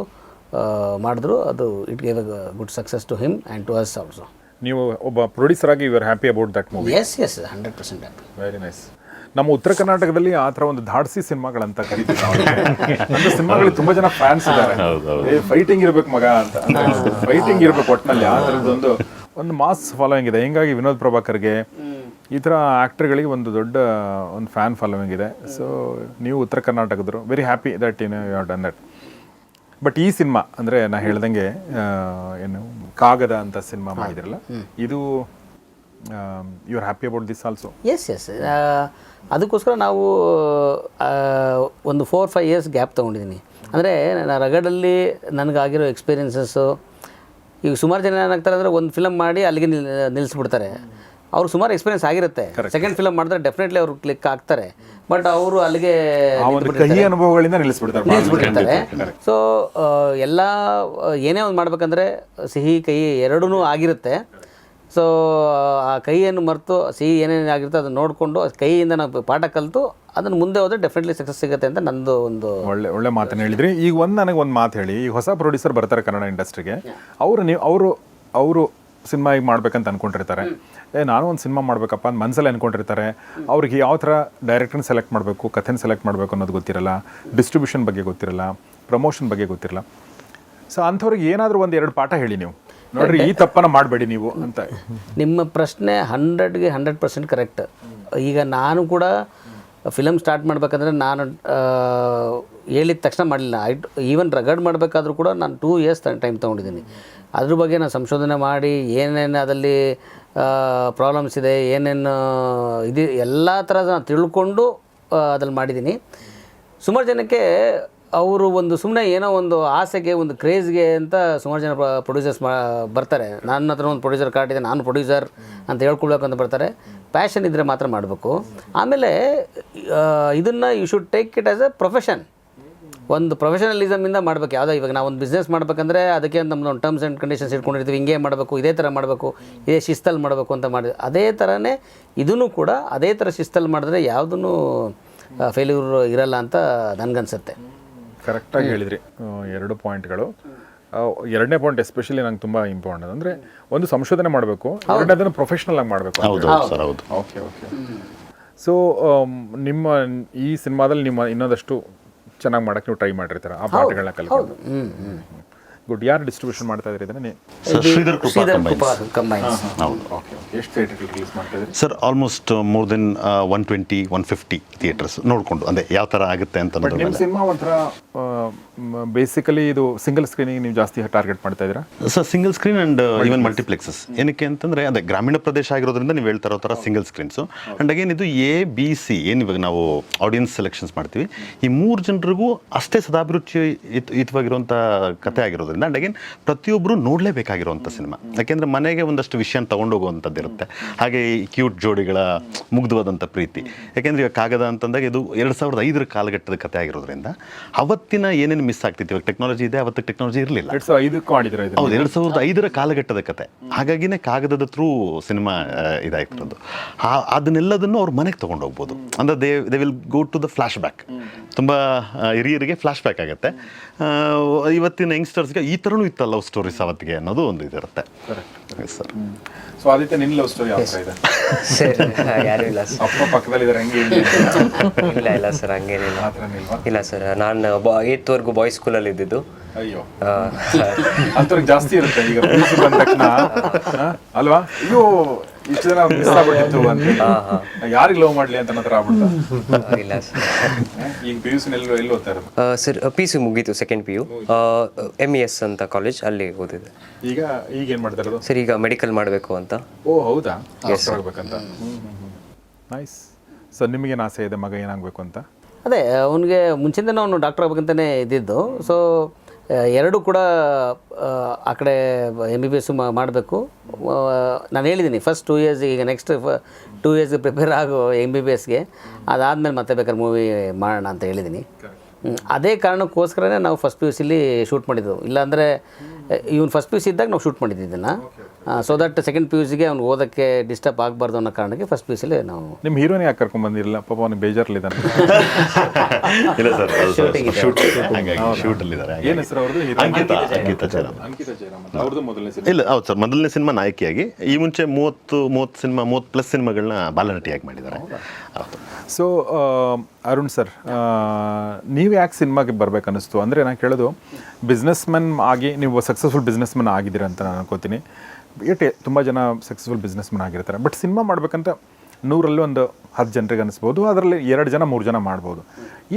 ಮಾಡಿದ್ರು. ಅದು it gave a good success to him and to us also. ನೀವು ಒಬ್ಬ ಪ್ರೊಡ್ಯೂಸರ್ ಆಗಿ you are happy about that movie? Yes 100% happy. Very nice. ನಮ್ಮ ಉತ್ತರ ಕರ್ನಾಟಕದಲ್ಲಿ ಆ ಥರ ಒಂದು ಧಾಡ್ಸಿ ಸಿನಿಮಾಗಳಂತ ಕರೀತೀವಿ ನಾವು. ಅಂತ ಸಿನಿಮಾಗಳಿಗೆ ತುಂಬ ಜನ ಫ್ಯಾನ್ಸ್ ಇದ್ದಾರೆ. ಫೈಟಿಂಗ್ ಇರ್ಬೇಕು ಮಗ ಅಂತ, ಫೈಟಿಂಗ್ ಇರ್ಬೇಕು ಒಟ್ಟಿನಲ್ಲಿ. ಆ ಥರದ್ದು ಒಂದು ಮಾಸ್ ಫಾಲೋಯಿಂಗ್ ಇದೆ. ಹಿಂಗಾಗಿ ವಿನೋದ್ ಪ್ರಭಾಕರ್ಗೆ ಈ ಥರ ಆ್ಯಕ್ಟರ್ಗಳಿಗೆ ಒಂದು ದೊಡ್ಡ ಒಂದು ಫ್ಯಾನ್ ಫಾಲೋಯಿಂಗ್ ಇದೆ. ಸೊ ನೀವು ಉತ್ತರ ಕರ್ನಾಟಕದ್ರು, very happy that you have done that. But ಈ ಸಿನಿಮಾ ಅಂದರೆ ನಾ ಹೇಳ್ದಂಗೆ ಏನು ಕಾಗದ ಅಂತ ಸಿನಿಮಾ ಮಾಡಿದಿರಲ್ಲ, ಇದು you are happy about this also? Yes ಅದಕ್ಕೋಸ್ಕರ ನಾವು ಒಂದು 4-5 years ಗ್ಯಾಪ್ ತೊಗೊಂಡಿದ್ದೀನಿ. ಅಂದರೆ ನಾನು ರಗಡಲ್ಲಿ ನನಗಾಗಿರೋ ಎಕ್ಸ್ಪೀರಿಯನ್ಸಸ್ಸು, ಈಗ ಸುಮಾರು ಜನ ಏನಾಗ್ತಾರೆ ಅಂದರೆ ಒಂದು ಫಿಲಮ್ ಮಾಡಿ ಅಲ್ಲಿಗೆ ನಿಲ್ಲಿಸ್ಬಿಡ್ತಾರೆ. ಅವ್ರು ಸುಮಾರು ಎಕ್ಸ್ಪೀರಿಯನ್ಸ್ ಆಗಿರುತ್ತೆ, ಸೆಕೆಂಡ್ ಫಿಲಮ್ ಮಾಡಿದ್ರೆ ಡೆಫಿನೆಟ್ಲಿ ಅವರು ಕ್ಲಿಕ್ ಆಗ್ತಾರೆ. ಬಟ್ ಅವರು ಅಲ್ಲಿಗೆ ಕಹಿ ಅನುಭವಗಳಿಂದ ನಿಲ್ಲಿಸ್ಬಿಡ್ತಾರೆ. ಸೊ ಎಲ್ಲ ಏನೇ ಒಂದು ಮಾಡ್ಬೇಕಂದ್ರೆ ಸಿಹಿ ಕಹಿ ಎರಡೂ ಆಗಿರುತ್ತೆ. ಸೊ ಆ ಕೈಯನ್ನು ಮರೆತು ಸಿಹಿ ಏನೇನು ಆಗಿರುತ್ತೆ ಅದನ್ನು ನೋಡಿಕೊಂಡು ಕೈಯಿಂದ ನಾವು ಪಾಠ ಕಲಿತು ಅದನ್ನು ಮುಂದೆ ಹೋದರೆ ಡೆಫಿನೆಟ್ಲಿ ಸಕ್ಸಸ್ ಸಿಗುತ್ತೆ ಅಂತ ನಂದು ಒಂದು ಒಳ್ಳೆ ಮಾತನ್ನು ಹೇಳಿದ್ರಿ. ಈಗ ನನಗೆ ಒಂದು ಮಾತು ಹೇಳಿ, ಈಗ ಹೊಸ ಪ್ರೊಡ್ಯೂಸರ್ ಬರ್ತಾರೆ ಕನ್ನಡ ಇಂಡಸ್ಟ್ರಿಗೆ, ಅವರು ಸಿನಿಮಾ ಈಗ ಮಾಡ್ಬೇಕಂತ ಅಂದ್ಕೊಂಡಿರ್ತಾರೆ. ನಾನು ಒಂದು ಸಿನಿಮಾ ಮಾಡ್ಬೇಕಪ್ಪ ಅಂತ ಮನಸ್ಸಲ್ಲಿ ಅಂದ್ಕೊಂಡಿರ್ತಾರೆ. ಅವ್ರಿಗೆ ಯಾವ ಥರ ಡೈರೆಕ್ಟರ್ನ ಸೆಲೆಕ್ಟ್ ಮಾಡಬೇಕು, ಕಥೆನ ಸೆಲೆಕ್ಟ್ ಮಾಡಬೇಕು ಅನ್ನೋದು ಗೊತ್ತಿರಲ್ಲ, ಡಿಸ್ಟ್ರಿಬ್ಯೂಷನ್ ಬಗ್ಗೆ ಗೊತ್ತಿರಲ್ಲ, ಪ್ರಮೋಷನ್ ಬಗ್ಗೆ ಗೊತ್ತಿರಲ್ಲ. ಸೊ ಅಂಥವ್ರಿಗೆ ಏನಾದರೂ 1-2 ಪಾಠ ಹೇಳಿ ನೀವು, ನೋಡ್ರಿ ಈ ತಪ್ಪನ್ನು ಮಾಡಬೇಡಿ ನೀವು ಅಂತ. ನಿಮ್ಮ ಪ್ರಶ್ನೆ 100ಗೆ 100% ಕರೆಕ್ಟ್. ಈಗ ನಾನು ಕೂಡ ಫಿಲಮ್ ಸ್ಟಾರ್ಟ್ ಮಾಡಬೇಕಂದ್ರೆ ನಾನು ಹೇಳಿದ ತಕ್ಷಣ ಮಾಡಲಿಲ್ಲ. ಈವನ್ ರಗಡ್ ಮಾಡಬೇಕಾದ್ರೂ ಕೂಡ ನಾನು 2 years ಟೈಮ್ ತೊಗೊಂಡಿದ್ದೀನಿ. ಅದ್ರ ಬಗ್ಗೆ ನಾನು ಸಂಶೋಧನೆ ಮಾಡಿ ಏನೇನು ಅದರಲ್ಲಿ ಪ್ರಾಬ್ಲಮ್ಸ್ ಇದೆ, ಏನೇನು ಇದು ಎಲ್ಲ ಥರದ ನಾನು ತಿಳ್ಕೊಂಡು ಅದ್ರಲ್ಲಿ ಮಾಡಿದ್ದೀನಿ. ಸುಮಾರು ಜನಕ್ಕೆ ಅವರು ಒಂದು ಸುಮ್ಮನೆ ಏನೋ ಒಂದು ಆಸೆಗೆ, ಒಂದು ಕ್ರೇಜ್ಗೆ ಅಂತ ಸುಮಾರು ಜನ ಪ್ರೊಡ್ಯೂಸರ್ಸ್ ಬರ್ತಾರೆ. ನನ್ನ ಹತ್ರ ಒಂದು ಪ್ರೊಡ್ಯೂಸರ್ ಕಾರ್ಡ್ ಇದೆ, ನಾನು ಪ್ರೊಡ್ಯೂಸರ್ ಅಂತ ಹೇಳ್ಕೊಳ್ಬೇಕಂತ ಬರ್ತಾರೆ. ಪ್ಯಾಷನ್ ಇದ್ದರೆ ಮಾತ್ರ ಮಾಡಬೇಕು. ಆಮೇಲೆ ಇದನ್ನು you should take it as a profession. ಒಂದು ಪ್ರೊಫೆಷನಲಿಸಮಿಂದ ಮಾಡಬೇಕು. ಯಾವುದೋ ಇವಾಗ ನಾವು ಒಂದು ಬಿಸ್ನೆಸ್ ಮಾಡಬೇಕಂದ್ರೆ ಅದಕ್ಕೆ ನಮ್ಮದು ಒಂದು ಟರ್ಮ್ಸ್ ಆ್ಯಂಡ್ ಕಂಡೀಷನ್ಸ್ ಇಟ್ಕೊಂಡಿರ್ತೀವಿ. ಹಿಂಗೆ ಮಾಡಬೇಕು, ಇದೇ ಥರ ಮಾಡಬೇಕು, ಇದೇ ಶಿಸ್ತಲ್ಲಿ ಮಾಡಬೇಕು ಅಂತ ಮಾಡಿ, ಅದೇ ಥರನೇ ಇದನ್ನು ಕೂಡ ಅದೇ ಥರ ಶಿಸ್ತಲ್ಲಿ ಮಾಡಿದ್ರೆ ಯಾವುದೂ ಫೇಲ್ಯೂರ್ ಇರಲ್ಲ ಅಂತ ನನಗನ್ಸುತ್ತೆ. ಕರೆಕ್ಟಾಗಿ ಹೇಳಿದ್ರಿ 2 ಪಾಯಿಂಟ್ಗಳು. 2ನೇ ಪಾಯಿಂಟ್ ಎಸ್ಪೆಷಲಿ ನಂಗೆ ತುಂಬ ಇಂಪಾರ್ಟೆಂಟ್. ಅಂದರೆ ಒಂದು ಸಂಶೋಧನೆ ಮಾಡಬೇಕು, ಎರಡನೇದನ್ನು ಪ್ರೊಫೆಷ್ನಲ್ ಆಗಿ ಮಾಡಬೇಕು. ಹೌದು ಸರ್, ಹೌದು. ಓಕೆ. ಸೊ ನಿಮ್ಮ ಈ ಸಿನಿಮಾದಲ್ಲಿ ನಿಮ್ಮ ಇನ್ನೊಂದಷ್ಟು ಚೆನ್ನಾಗಿ ಮಾಡೋಕ್ಕೆ ನೀವು ಟ್ರೈ ಮಾಡಿರ್ತೀರ, ಆ ಪಾಠಗಳನ್ನ ಕಲ್ಕೊಂಡು. ಗುಡ್. ಯಾರು ಡಿಸ್ಟ್ರಿಬ್ಯೂಷನ್ ಮಾಡ್ತಾ ಇದ್ರಿ ಇದನ್ನ? ಶ್ರೀಧರ್ ಕೃಪಾ ಕಂಬೈನ್ಸ್. ಎಷ್ಟು ಥಿಯೇಟರ್ ರಿಲೀಸ್ ಮಾಡ್ತಾ ಇದ್ರಿ sir? Almost more than 120-150 theatres ನೋಡಿಕೊಂಡು, ಅಂದರೆ ಯಾವ ಥರ ಆಗುತ್ತೆ ಅಂತ. ನಿಮ್ಮ ಸಿನಿಮಾ ಒಂಥರ ಬೇಸಿಕಲಿ ಇದು ಸಿಂಗಲ್ ಸ್ಕ್ರೀನಿಂಗ್ ನೀವು ಜಾಸ್ತಿ ಟಾರ್ಗೆಟ್ ಮಾಡ್ತಾ ಇದ್ದೀರಾ? Sir single screen and even multiplexes. ಏನಕ್ಕೆ ಅಂತಂದರೆ ಅದೇ ಗ್ರಾಮೀಣ ಪ್ರದೇಶ ಆಗಿರೋದ್ರಿಂದ ನೀವು ಹೇಳ್ತಾ ಇರೋ ಥರ ಸಿಂಗಲ್ ಸ್ಕ್ರೀನ್ಸು. ಆ್ಯಂಡ್ ಅಗೇನ್ ಇದು ABC ಏನು ಇವಾಗ ನಾವು ಆಡಿಯನ್ಸ್ ಸೆಲೆಕ್ಷನ್ಸ್ ಮಾಡ್ತೀವಿ, ಈ 3 ಜನರಿಗೂ ಅಷ್ಟೇ ಸದಾಭಿರುಚಿಯುತವಾಗಿರುವಂಥ ಕಥೆ ಆಗಿರೋದ್ರಿಂದ. ಆ್ಯಂಡ್ ಅಗೇನ್ ಪ್ರತಿಯೊಬ್ಬರು ನೋಡಲೇಬೇಕಾಗಿರುವಂಥ ಸಿನಿಮಾ. ಯಾಕೆಂದರೆ ಮನೆಗೆ ಒಂದಷ್ಟು ವಿಷಯನ ತೊಗೊಂಡೋಗುವಂಥದ್ದು ಇರುತ್ತೆ. ಹಾಗೆ ಈ ಕ್ಯೂಟ್ ಜೋಡಿಗಳ ಮುಗ್ಧವಾದಂಥ ಪ್ರೀತಿ. ಯಾಕೆಂದರೆ ಇವಾಗ ಕಾಗದ ಅಂತಂದಾಗ ಇದು 2005 ಕಾಲಘಟ್ಟದ ಕಥೆ ಆಗಿರೋದ್ರಿಂದ ಅವತ್ತಿನ ಏನೇನು ಮಿಸ್ ಆಗ್ತಿತ್ತು. ಇವಾಗ ಟೆಕ್ನಾಲಜಿ ಇದೆ, ಅವತ್ತು ಟೆಕ್ನಾಲಜಿ ಇರಲಿಲ್ಲ. 2005 ಮಾಡಿದ್ರೆ ಹೌದು, 2005 ಕಾಲಘಟ್ಟದ ಕತೆ. ಹಾಗಾಗಿನೇ ಕಾಗದದ ಥ್ರೂ ಸಿನಿಮಾ ಇದಾಗ್ತಿರೋದು. ಅದನ್ನೆಲ್ಲದನ್ನು ಅವ್ರ ಮನೆಗೆ ತೊಗೊಂಡು ಹೋಗ್ಬೋದು. ಅಂದರೆ they will go to the flashback. ತುಂಬ ಹಿರಿಯರಿಗೆ ಫ್ಲ್ಯಾಶ್ ಬ್ಯಾಕ್ ಆಗುತ್ತೆ. ಇವತ್ತಿನ ಯಂಗ್ಸ್ಟರ್ಸ್ಗೆ ಈ ಥರನೂ ಇತ್ತು ಲವ್ ಸ್ಟೋರೀಸ್ ಅವತ್ತಿಗೆ ಅನ್ನೋದು ಒಂದು ಇದಿರುತ್ತೆ. ಸರ್ ಸೊ ಆದಿತ್ಯ, ನಿನ್ನ ಲವ್ ಸ್ಟೋರಿ ಯಾವ ಥರ ಇದೆ? ಸರ್ ಯಾರೂ ಇಲ್ಲ ಸರ್. ಅಪ್ಪ ಪಕ್ಕದಲ್ಲಿದ್ದಾರೆ, ಹೆಂಗೆ ಇಲ್ಲ ಸರ್, ಹಂಗೇನಿಲ್ಲ. ಆ ಥರ ಇಲ್ವಾ? ಇಲ್ಲ ಸರ್, ನಾನು 8th ಬಾಯ್ಸ್ ಸ್ಕೂಲಲ್ಲಿ ಇದ್ದಿದ್ದು. ಅಯ್ಯೋ, ಅಂಥವ್ರಿಗೆ ಜಾಸ್ತಿ ಇರುತ್ತೆ ಈಗ PUC ಬಂದ ತಕ್ಷಣ, ಅಲ್ವಾ? ಅಯ್ಯೋ ಇಷ್ಟು ಜನ ಮಿಸ್ ಆಗ್ಬಿಟ್ಟಿತ್ತು ಅಂತ, ಯಾರಿಗೆ ಲವ್ ಮಾಡಲಿ ಅಂತ ಥರ ಆಗ್ಬಿಡ್ತಾ? ಇಲ್ಲ ಸರ್. ಈಗ PUC ಎಲ್ಲಿ ಓದ್ತಾ ಇರೋದು? ಸರ್ PUC ಮುಗೀತು, 2nd PU MES ಅಂತ ಕಾಲೇಜ್, ಅಲ್ಲಿ ಓದಿದೆ. ಈಗ ಏನು ಮಾಡ್ತಾ ಇರೋದು? ಸರ್ ಈಗ ಮೆಡಿಕಲ್ ಮಾಡಬೇಕು ಅಂತ. ಓ ಹೌದಾ, ಆಗ್ಬೇಕಂತ. ನೈಸ್. ಸೊ ನಿಮಗೇನು ಆಸೆ ಇದೆ ಮಗ ಏನಾಗಬೇಕು ಅಂತ? ಅದೇ ಅವನಿಗೆ ಮುಂಚಿಂದನೂ ಅವನು ಡಾಕ್ಟರ್ ಆಗ್ಬೇಕಂತಲೇ ಇದ್ದಿದ್ದು. ಸೊ ಎರಡೂ ಕೂಡ ಆ ಕಡೆ MBBS ಮಾಡಬೇಕು. ನಾನು ಹೇಳಿದ್ದೀನಿ ಫಸ್ಟ್ 2 years, ಈಗ ನೆಕ್ಸ್ಟ್ 2 years ಪ್ರಿಪೇರ್ ಆಗೋ MBBSಗೆ. ಅದಾದಮೇಲೆ ಮತ್ತೆ ಬೇಕಾದ್ರೆ ಮೂವಿ ಮಾಡೋಣ ಅಂತ ಹೇಳಿದ್ದೀನಿ. ಅದೇ ಕಾರಣಕ್ಕೋಸ್ಕರನೇ ನಾವು ಫಸ್ಟ್ PUCಲಿ ಶೂಟ್ ಮಾಡಿದ್ದು. ಇಲ್ಲಾಂದರೆ ಇವನು ಫಸ್ಟ್ PUC ಇದ್ದಾಗ ನಾವು ಶೂಟ್ ಮಾಡಿದ್ದು ಇದನ್ನು. ಸೊ ದಟ್ 2nd PUCಗೆ ಅವ್ನು ಓದೋಕ್ಕೆ ಡಿಸ್ಟರ್ಬ್ ಆಗಬಾರ್ದು ಅನ್ನೋ ಕಾರಣಕ್ಕೆ ಫಸ್ಟ್ PUCಲಿ ನಾವು. ನಿಮ್ಮ ಹೀರೋನೇ ಯಾಕೆ ಕರ್ಕೊಂಡು ಬಂದಿರಲಿಲ್ಲ? ಪಾಪ ಅವನಿಗೆ ಬೇಜಾರಲ್ಲಿದ್ದಾನೆ. ಇಲ್ಲ ಸರ್, ಶೂಟಲ್ಲಿದ್ದಾರೆ. ಏನು ಹೆಸರು ಅವ್ರದ್ದು? ಅಂಕಿತಾ ಜಯರಾಮ್. ಅವ್ರದ್ದು ಮೊದಲನೇ ಸಿನಿಮಾ? ಇಲ್ಲ, ಹೌದು ಸರ್, ಮೊದಲನೇ ಸಿನಿಮಾ ನಾಯಕಿಯಾಗಿ. ಈ ಮುಂಚೆ 30+ ಸಿನಿಮಾಗಳನ್ನ ಬಾಲನಟಿಯಾಗಿ ಮಾಡಿದ್ದಾರೆ. ಹೌದು. ಸೊ ಅರುಣ್ ಸರ್, ನೀವು ಯಾಕೆ ಸಿನಿಮಾಗೆ ಬರ್ಬೇಕನ್ನಿಸ್ತು? ಅಂದರೆ ನಾನು ಕೇಳೋದು, ಬಿಸ್ನೆಸ್ ಮ್ಯಾನ್ ಆಗಿ ನೀವು ಸಕ್ಸಸ್ಫುಲ್ ಬಿಸ್ನೆಸ್ ಮ್ಯಾನ್ ಆಗಿದ್ದೀರ ಅಂತ ನಾನು ಅನ್ಕೋತೀನಿ. ತುಂಬ ಜನ ಸಕ್ಸಸ್ಫುಲ್ ಬಿಸ್ನೆಸ್ ಮ್ಯಾನ್ ಆಗಿರ್ತಾರೆ. ಬಟ್ ಸಿನಿಮಾ ಮಾಡ್ಬೇಕಂತ 100ರಲ್ಲಿ ಒಂದು 10 ಜನರಿಗೆ ಅನಿಸ್ಬೋದು, ಅದರಲ್ಲಿ 2 ಜನ 3 ಜನ ಮಾಡ್ಬೋದು.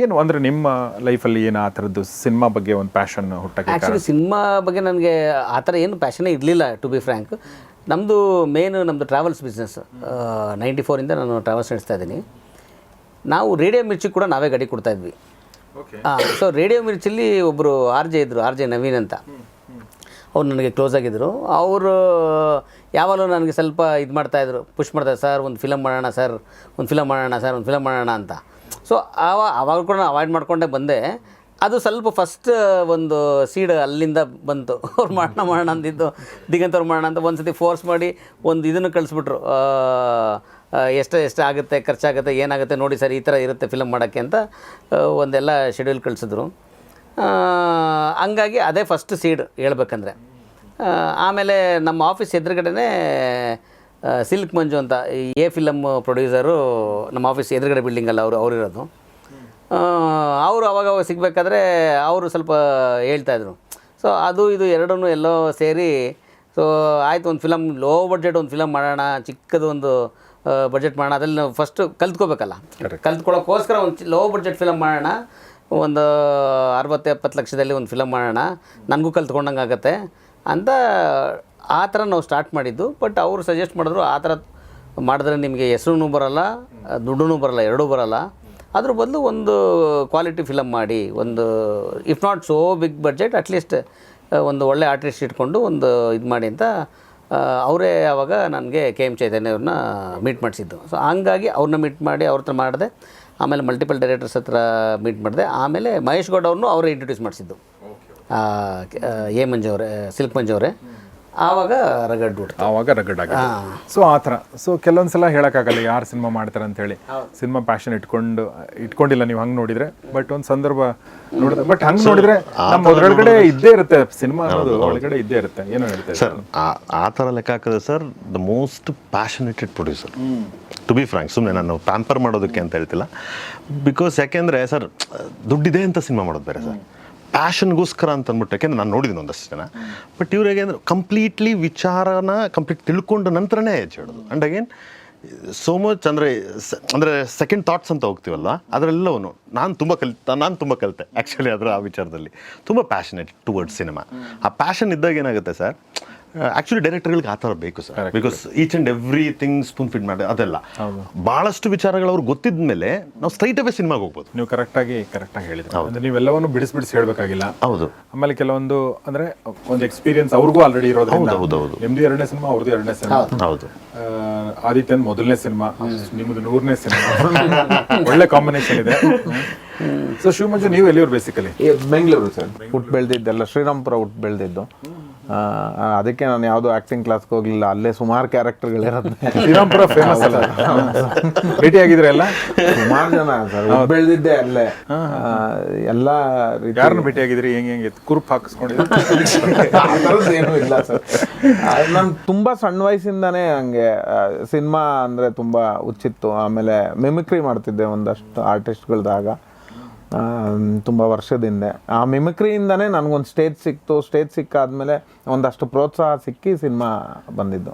ಏನು ಅಂದರೆ ನಿಮ್ಮ ಲೈಫಲ್ಲಿ ಏನು ಆ ಥರದ್ದು ಸಿನಿಮಾ ಬಗ್ಗೆ ಒಂದು ಪ್ಯಾಷನ್ ಹುಟ್ಟಕ್ಕೆ? ಆ್ಯಕ್ಚುಲಿ ಸಿನಿಮಾ ಬಗ್ಗೆ ನನಗೆ ಆ ಥರ ಏನು ಪ್ಯಾಷನೇ ಇರಲಿಲ್ಲ, ಟು ಬಿ ಫ್ರ್ಯಾಂಕ್. ನಮ್ಮದು ಟ್ರಾವೆಲ್ಸ್ ಬಿಸ್ನೆಸ್. 94ಇಂದ ನಾನು ಟ್ರಾವೆಲ್ಸ್ ನಡೆಸ್ತಾ ಇದ್ದೀನಿ. ನಾವು ರೇಡಿಯೋ ಮಿರ್ಚಿ ಕೂಡ ನಾವೇ ಗಾಡಿ ಕೊಡ್ತಾಯಿದ್ವಿ. ಸೊ ರೇಡಿಯೋ ಮಿರ್ಚಿಲಿ ಒಬ್ಬರು RJ ಇದ್ದರು, RJ ನವೀನ್ ಅಂತ. ಅವ್ರು ನನಗೆ ಕ್ಲೋಸ್ ಆಗಿದ್ದರು. ಅವರು ಯಾವಾಗಲೂ ನನಗೆ ಸ್ವಲ್ಪ ಇದು ಮಾಡ್ತಾಯಿದ್ರು, ಪುಷ್ ಮಾಡ್ತಾಯಿದ್ರು, ಸರ್ ಒಂದು ಫಿಲಮ್ ಮಾಡೋಣ ಸರ್, ಒಂದು ಫಿಲಮ್ ಮಾಡೋಣ ಅಂತ. ಸೊ ಆವಾಗ ಕೂಡ ನಾನು ಅವಾಯ್ಡ್ ಮಾಡಿಕೊಂಡೇ ಬಂದೆ. ಅದು ಸ್ವಲ್ಪ ಫಸ್ಟ್ ಒಂದು ಸೀಡ್ ಅಲ್ಲಿಂದ ಬಂತು. ಅವ್ರು ಮಾಡೋಣ ಅಂದಿದ್ದು, ದಿಗಂತ್ ಅವ್ರು ಮಾಡೋಣ ಅಂತ ಒಂದು ಸತಿ ಫೋರ್ಸ್ ಮಾಡಿ ಒಂದು ಇದನ್ನು ಕಳಿಸ್ಬಿಟ್ರು. ಎಷ್ಟು ಆಗುತ್ತೆ, ಖರ್ಚಾಗುತ್ತೆ, ಏನಾಗುತ್ತೆ ನೋಡಿ ಸರ್, ಈ ಥರ ಇರುತ್ತೆ ಫಿಲಮ್ ಮಾಡೋಕ್ಕೆ ಅಂತ ಒಂದೆಲ್ಲ ಶೆಡ್ಯೂಲ್ ಕಳಿಸಿದ್ರು. ಹಂಗಾಗಿ ಅದೇ ಫಸ್ಟ್ ಸೀಡ್ ಹೇಳ್ಬೇಕಂದ್ರೆ. ಆಮೇಲೆ ನಮ್ಮ ಆಫೀಸ್ ಎದುರುಗಡೆನೇ ಸಿಲ್ಕ್ ಮಂಜು ಅಂತ ಫಿಲಮ್ ಪ್ರೊಡ್ಯೂಸರು ನಮ್ಮ ಆಫೀಸ್ ಎದುರುಗಡೆ ಬಿಲ್ಡಿಂಗಲ್ಲ ಅವರಿರೋದು. ಅವರು ಅವಾಗ ಸಿಗಬೇಕಾದ್ರೆ ಅವರು ಸ್ವಲ್ಪ ಹೇಳ್ತಾಯಿದ್ರು. ಸೊ ಅದು ಇದು ಎರಡೂ ಎಲ್ಲೋ ಸೇರಿ, ಸೊ ಆಯಿತು ಒಂದು ಫಿಲಮ್, ಲೋ ಬಡ್ಜೆಟ್ ಒಂದು ಫಿಲಮ್ ಮಾಡೋಣ, ಚಿಕ್ಕದು ಒಂದು ಬಡ್ಜೆಟ್ ಮಾಡೋಣ. ಅದ್ರಲ್ಲಿ ನಾವು ಫಸ್ಟು ಕಲ್ತ್ಕೋಬೇಕಲ್ಲ, ಕಲ್ತ್ಕೊಳ್ಳೋಕ್ಕೋಸ್ಕರ ಒಂದು ಲೋ ಬಡ್ಜೆಟ್ ಫಿಲಮ್ ಮಾಡೋಣ, ಒಂದು 60-70 ಲಕ್ಷದಲ್ಲಿ ಒಂದು ಫಿಲಮ್ ಮಾಡೋಣ, ನನಗೂ ಕಲ್ತ್ಕೊಂಡಂಗೆ ಆಗುತ್ತೆ ಅಂತ ಆ ಥರ ನಾವು ಸ್ಟಾರ್ಟ್ ಮಾಡಿದ್ದು. ಬಟ್ ಅವರು ಸಜೆಸ್ಟ್ ಮಾಡಿದ್ರು, ಆ ಥರ ಮಾಡಿದ್ರೆ ನಿಮಗೆ ಹೆಸರು ಬರೋಲ್ಲ, ದುಡ್ಡು ಬರೋಲ್ಲ, ಎರಡೂ ಬರೋಲ್ಲ. ಅದ್ರ ಬದಲು ಒಂದು ಕ್ವಾಲಿಟಿ ಫಿಲಮ್ ಮಾಡಿ, ಒಂದು if not so big budget, at least ಒಂದು ಒಳ್ಳೆ ಆರ್ಟಿಸ್ಟ್ ಇಟ್ಕೊಂಡು ಒಂದು ಇದು ಮಾಡಿ ಅಂತ ಅವರೇ ಆವಾಗ ನನಗೆ KM ಚೈತನ್ಯ ಅವ್ರನ್ನ ಮೀಟ್ ಮಾಡಿಸಿದ್ದು. ಸೊ ಹಂಗಾಗಿ ಅವ್ರನ್ನ ಮೀಟ್ ಮಾಡಿ ಅವ್ರ ಹತ್ರ ಮಾಡಿದೆ. ಆಮೇಲೆ ಮಲ್ಟಿಪಲ್ ಡೈರೆಕ್ಟರ್ಸ್ ಹತ್ರ ಮೀಟ್ ಮಾಡಿದೆ. ಆಮೇಲೆ ಮಹೇಶ್ ಗೌಡ ಅವ್ರನ್ನೂ ಅವರೇ ಇಂಟ್ರೊಡ್ಯೂಸ್ ಮಾಡಿಸಿದ್ದು, ಮಂಜು ಅವರೇ, ಸಿಲ್ಕ್ ಮಂಜು ಅವರೇ. ಆವಾಗ ರಗಡ್ ಆಗಿ. ಸೊ ಆ ಥರ. ಸೊ ಕೆಲವೊಂದು ಸಲ ಹೇಳೋಕ್ಕಾಗಲ್ಲ ಯಾರು ಸಿನಿಮಾ ಮಾಡ್ತಾರೆ ಅಂತೇಳಿ. ಸಿನಿಮಾ ಪ್ಯಾಷನ್ ಇಟ್ಕೊಂಡಿಲ್ಲ ನೀವು ಹಂಗೆ ನೋಡಿದರೆ. ಬಟ್ ಒಂದು ಸಂದರ್ಭ ನೋಡಿದ್ರೆ, ಬಟ್ ಹಂಗೆ ನೋಡಿದರೆ ನಮ್ಮ ಒಳಗಡೆ ಇದ್ದೇ ಇರುತ್ತೆ, ಸಿನಿಮಾ ಅನ್ನೋದು ಒಳಗಡೆ ಇದ್ದೇ ಇರುತ್ತೆ. ಏನೋ ಹೇಳ್ತಾರೆ ಸರ್, ಆ ಥರ ಲೆಕ್ಕ ಹಾಕಿದ್ರೆ sir, the most passionated producer, to be frank. ಸುಮ್ಮನೆ ನಾನು ಪ್ಯಾಂಪರ್ ಮಾಡೋದಕ್ಕೆ ಅಂತ ಹೇಳ್ತಿಲ್ಲ. ಬಿಕಾಸ್ ಯಾಕೆಂದರೆ ಸರ್, ದುಡ್ಡಿದೆ ಅಂತ ಸಿನಿಮಾ ಮಾಡೋದು ಬೇರೆ ಸರ್, ಪ್ಯಾಷನ್ಗೋಸ್ಕರ ಅಂತ ಅಂದ್ಬಿಟ್ಟು. ಯಾಕೆಂದ್ರೆ ನಾನು ನೋಡಿದ್ದೀನಿ ಒಂದಷ್ಟು ಜನ. ಬಟ್ ಇವ್ರಿಗೆ ಅಂದರೆ ಕಂಪ್ಲೀಟ್ಲಿ ವಿಚಾರನ ಕಂಪ್ಲೀಟ್ ತಿಳ್ಕೊಂಡು ನಂತರನೇ ಹೆಜ್ಜೆ ಹೇಳೋದು. ಆ್ಯಂಡ್ ಅಗೇನ್ ಸೋ ಮಚ್ ಅಂದರೆ ಸೆಕೆಂಡ್ ಥಾಟ್ಸ್ ಅಂತ ಹೋಗ್ತೀವಲ್ಲ ಅದರೆಲ್ಲವೂ ನಾನು ತುಂಬ ಕಲಿತೆ ಆ್ಯಕ್ಚುಲಿ ಅದರ ಆ ವಿಚಾರದಲ್ಲಿ ತುಂಬ ಪ್ಯಾಷನೇಟ್ ಟುವರ್ಡ್ಸ್ ಸಿನಿಮಾ. ಆ ಪ್ಯಾಷನ್ ಇದ್ದಾಗ ಏನಾಗುತ್ತೆ ಸರ್, ಆ್ಯಕ್ಚುಲಿ ಡೈರೆಕ್ಟರ್ಗಳಿಗೆ ಆ ಥರ ಬೇಕು sir, because each and everything spoon fit ಮಾಡಿ ಅದೆಲ್ಲ ಭಾಳಷ್ಟು ವಿಚಾರಗಳು ಅವ್ರು ಗೊತ್ತಿದ ಮೇಲೆ ನಾವು ಸ್ಟ್ರೈಟ್ ಅವೇ ಸಿನಿಮಾಗೆ ಹೋಗ್ಬೋದು. ನೀವು ಕರೆಕ್ಟಾಗಿ ಹೇಳಿದ್ರಿ, ಅಂದ್ರೆ ನೀವೆಲ್ಲವನ್ನು ಬಿಡಿಸಿ ಹೇಳ್ಬೇಕಾಗಿಲ್ಲ. ಹೌದು. ಆಮೇಲೆ ಕೆಲವೊಂದು ಅಂದ್ರೆ ಒಂದು ಎಕ್ಸ್ಪೀರಿಯನ್ಸ್ ಅವ್ರಿಗೂ ಆಲ್ರೆಡಿ ಇರೋದ್ರಿಂದ. ಹೌದು. ನಿಮ್ದು 2ನೇ ಸಿನಿಮಾ, ಅವ್ರದ್ದು 2ನೇ ಸಿನಿಮಾ. ಹೌದು. ಆದಿತ್ಯನ್ ಮೊದಲನೇ ಸಿನಿಮಾ, ನಿಮ್ದು 100ನೇ ಸಿನಿಮಾ. ಒಳ್ಳೆ ಕಾಂಬಿನೇಷನ್ ಇದೆ. ಸೊ ಶಿವಮಂಜು, ನೀವು ಎಲ್ಲಿಯವ್ರು ಬೇಸಿಕಲಿ? ಬೆಂಗಳೂರು ಸರ್, ಹುಟ್ಟು ಬೆಳೆದಿದ್ದೆಲ್ಲ ಶ್ರೀರಾಮ್ಪುರ ಹುಟ್ಟು ಬೆಳೆದಿದ್ದು. ಅದಕ್ಕೆ ನಾನು ಯಾವುದೋ ಆ್ಯಕ್ಟಿಂಗ್ ಕ್ಲಾಸ್ಗೆ ಹೋಗಲಿಲ್ಲ, ಅಲ್ಲೇ ಸುಮಾರು ಕ್ಯಾರೆಕ್ಟರ್ಗಳಿರೋದು. ಶ್ರೀರಾಮ್ಪುರ ಫೇಮಸ್ ಅಲ್ಲ? ಭೇಟಿ ಆಗಿದ್ರೆ ಎಲ್ಲ ಸುಮಾರು ಜನ ಸರ್, ಬೆಳೆದಿದ್ದೆ ಅಲ್ಲೇ. ಎಲ್ಲ ಯಾರನ್ನ ಭೇಟಿ ಆಗಿದ್ರಿ? ಹೆಂಗೆ ಕುರುಪ್ ಹಾಕಿಸ್ಕೊಂಡಿದ್ರು? ಏನೂ ಇಲ್ಲ ಸರ್. ನಾನು ತುಂಬ ಸಣ್ಣ ವಯಸ್ಸಿಂದಾನೇ ಹಂಗೆ ಸಿನಿಮಾ ಅಂದರೆ ತುಂಬ ಹುಚ್ಚಿತ್ತು. ಆಮೇಲೆ ಮಿಮಿಕ್ರಿ ಮಾಡ್ತಿದ್ದೆ ಒಂದಷ್ಟು ಆರ್ಟಿಸ್ಟ್ಗಳ್ದಾಗ ತುಂಬ ವರ್ಷದಿಂದ. ಆ ಮಿಮಿಕ್ರಿಯಿಂದನೇ ನನಗೊಂದು ಸ್ಟೇಜ್ ಸಿಕ್ತು. ಸ್ಟೇಜ್ ಸಿಕ್ಕಾದ್ಮೇಲೆ ಒಂದಷ್ಟು ಪ್ರೋತ್ಸಾಹ ಸಿಕ್ಕಿ ಸಿನಿಮಾ ಬಂದಿದ್ದು.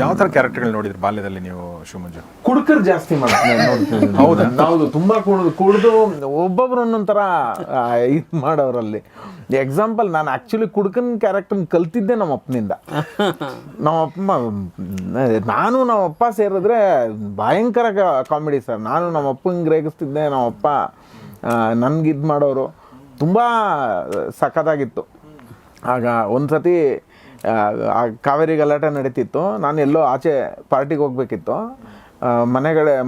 ಯಾವ ಥರ ಕ್ಯಾರೆಕ್ಟರ್ಗಳು ನೋಡಿದ್ರಿ ಬಾಲ್ಯದಲ್ಲಿ ನೀವು ಶಿವಮಂಜು? ಕುಡುಕರು ಜಾಸ್ತಿ ಮಾಡ್ತೀನಿ. ಹೌದು, ತುಂಬ ಕುಡಿದು ಒಬ್ಬೊಬ್ರು ಒಂದೊಂಥರ ಇದು ಮಾಡೋರಲ್ಲಿ. ಎಕ್ಸಾಂಪಲ್, ನಾನು ಆ್ಯಕ್ಚುಲಿ ಕುಡುಕನ ಕ್ಯಾರೆಕ್ಟರ್ನ ಕಲ್ತಿದ್ದೆ ನಮ್ಮ ಅಪ್ಪನಿಂದ. ನಮ್ಮಪ್ಪ ಸೇರಿದ್ರೆ ಭಯಂಕರ ಕಾಮಿಡಿ ಸರ್. ನಾನು ನಮ್ಮ ಅಪ್ಪಂಗೆ ರೇಗಿಸ್ತಿದ್ದೆ, ನಮ್ಮಪ್ಪ ನನ್ಗೆ ಇದು ಮಾಡೋರು. ತುಂಬ ಸಖತ್ತಾಗಿತ್ತು. ಆಗ ಒಂದು ಸತಿ ಕಾವೇರಿ ಗಲಾಟೆ ನಡೀತಿತ್ತು. ನಾನು ಎಲ್ಲೋ ಆಚೆ ಪಾರ್ಟಿಗೆ ಹೋಗ್ಬೇಕಿತ್ತು.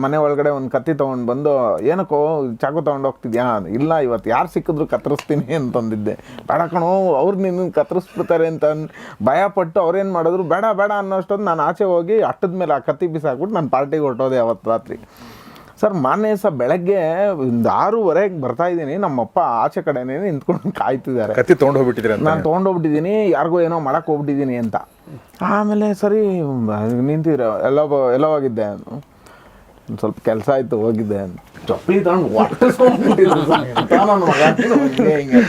ಮನೆ ಒಳಗಡೆ ಒಂದು ಕತ್ತಿ ತೊಗೊಂಡು ಬಂದು, ಏನಕ್ಕೋ ಚಾಕು ತೊಗೊಂಡು ಹೋಗ್ತಿದ್ಯಾ? ಇಲ್ಲ, ಇವತ್ತು ಯಾರು ಸಿಕ್ಕಿದ್ರು ಕತ್ತರಿಸ್ತೀನಿ ಅಂತಂದಿದ್ದೆ. ಬೇಡ ಕಣೋ, ಅವ್ರು ನಿನ್ನ ಕತ್ತರಿಸ್ಬಿಡ್ತಾರೆ ಅಂತ ಭಯಪಟ್ಟು ಅವ್ರೇನು ಮಾಡಿದ್ರು, ಬೇಡ ಅನ್ನೋಷ್ಟೊಂದು ನಾನು ಆಚೆ ಹೋಗಿ ಅಟ್ಟದ ಮೇಲೆ ಆ ಕತ್ತಿ ಬಿಸಾಕ್ಬಿಟ್ಟು ನಾನು ಪಾರ್ಟಿಗೆ ಹೊರಟೋದೆ ಅವತ್ತು ರಾತ್ರಿ. ಸರ್, ಮಾನ್ಯ ಸಹ ಬೆಳಗ್ಗೆ 6:30 ಬರ್ತಾ ಇದ್ದೀನಿ. ನಮ್ಮಪ್ಪ ಆಚೆ ಕಡೆನೇ ನಿಂತ್ಕೊಂಡು ಕಾಯ್ತಿದ್ದಾರೆ. ಕತ್ತಿ ತೊಗೊಂಡೋಗ್ಬಿಟ್ಟಿದ್ರೆ ನಾನು ತೊಗೊಂಡೋಗ್ಬಿಟ್ಟಿದ್ದೀನಿ, ಯಾರಿಗೋ ಏನೋ ಮಾಡಕ್ಕೆ ಹೋಗ್ಬಿಟ್ಟಿದ್ದೀನಿ ಅಂತ. ಆಮೇಲೆ ಸರಿ ನಿಂತಿರ, ಎಲ್ಲ ಹೋಗಿದ್ದೆ, ಒಂದು ಸ್ವಲ್ಪ ಕೆಲಸ ಆಯಿತು ಹೋಗಿದ್ದೆ ಅಂತ ಚಪ್ಪಲಿ ತಗೊಂಡು ಒಟ್ಟಿಸ್ಕೊಂಡ್ಬಿಟ್ಟಿದ್ದೆ. ಹಿಂಗೆ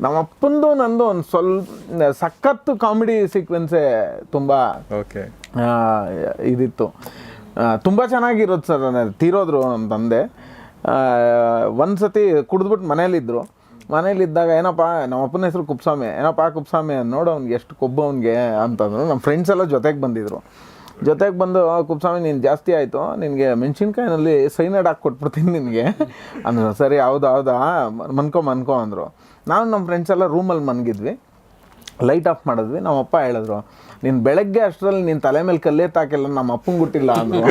ನಮ್ಮಪ್ಪಂದು ನಂದು ಒಂದು ಸ್ವಲ್ಪ ಸಖತ್ತು ಕಾಮಿಡಿ ಸೀಕ್ವೆನ್ಸೇ ತುಂಬ ಇದಿತ್ತು. ತುಂಬ ಚೆನ್ನಾಗಿರೋದು ಸರ್. ತೀರೋದ್ರು ನಮ್ಮ ತಂದೆ. ಒಂದು ಸತಿ ಕುಡಿದ್ಬಿಟ್ಟು ಮನೇಲಿದ್ದಾಗ, ಏನಪ್ಪ ನಮ್ಮ ಅಪ್ಪನ ಹೆಸರು ಕುಪ್ಸ್ವಾಮಿ, ಏನಪ್ಪ ಕುಪ್ಸ್ವಾಮಿ ನೋಡು ಅವ್ನಿಗೆ ಎಷ್ಟು ಕೊಬ್ಬು ಅವ್ನಿಗೆ ಅಂತಂದ್ರು. ನಮ್ಮ ಫ್ರೆಂಡ್ಸ್ ಎಲ್ಲ ಜೊತೆಗೆ ಬಂದು, ಕುಪ್ಸ್ವಾಮಿ ನೀನು ಜಾಸ್ತಿ ಆಯಿತು, ನಿನಗೆ ಮೆಣಸಿನ್ಕಾಯಿನಲ್ಲಿ ಸೈನೈಡ್ ಹಾಕಿ ಕೊಟ್ಬಿಡ್ತೀನಿ ನಿನಗೆ ಅಂದರು. ಸರಿ, ಹೌದಾ ಮನ್ಕೊ ಅಂದರು. ನಾನು ನಮ್ಮ ಫ್ರೆಂಡ್ಸ್ ಎಲ್ಲ ರೂಮಲ್ಲಿ ಮನ್ಗಿದ್ವಿ, ಲೈಟ್ ಆಫ್ ಮಾಡಿದ್ವಿ. ನಮ್ಮಪ್ಪ ಹೇಳಿದ್ರು, ನೀನು ಬೆಳಗ್ಗೆ ಅಷ್ಟರಲ್ಲಿ ನಿನ್ನ ತಲೆ ಮೇಲೆ ಕಲ್ಲೆತ್ತಾಕಿಲ್ಲ, ನಮ್ಮ ಅಪ್ಪಂಗೆ ಗುಟ್ಟಿಲ್ಲ ಅಂದರು.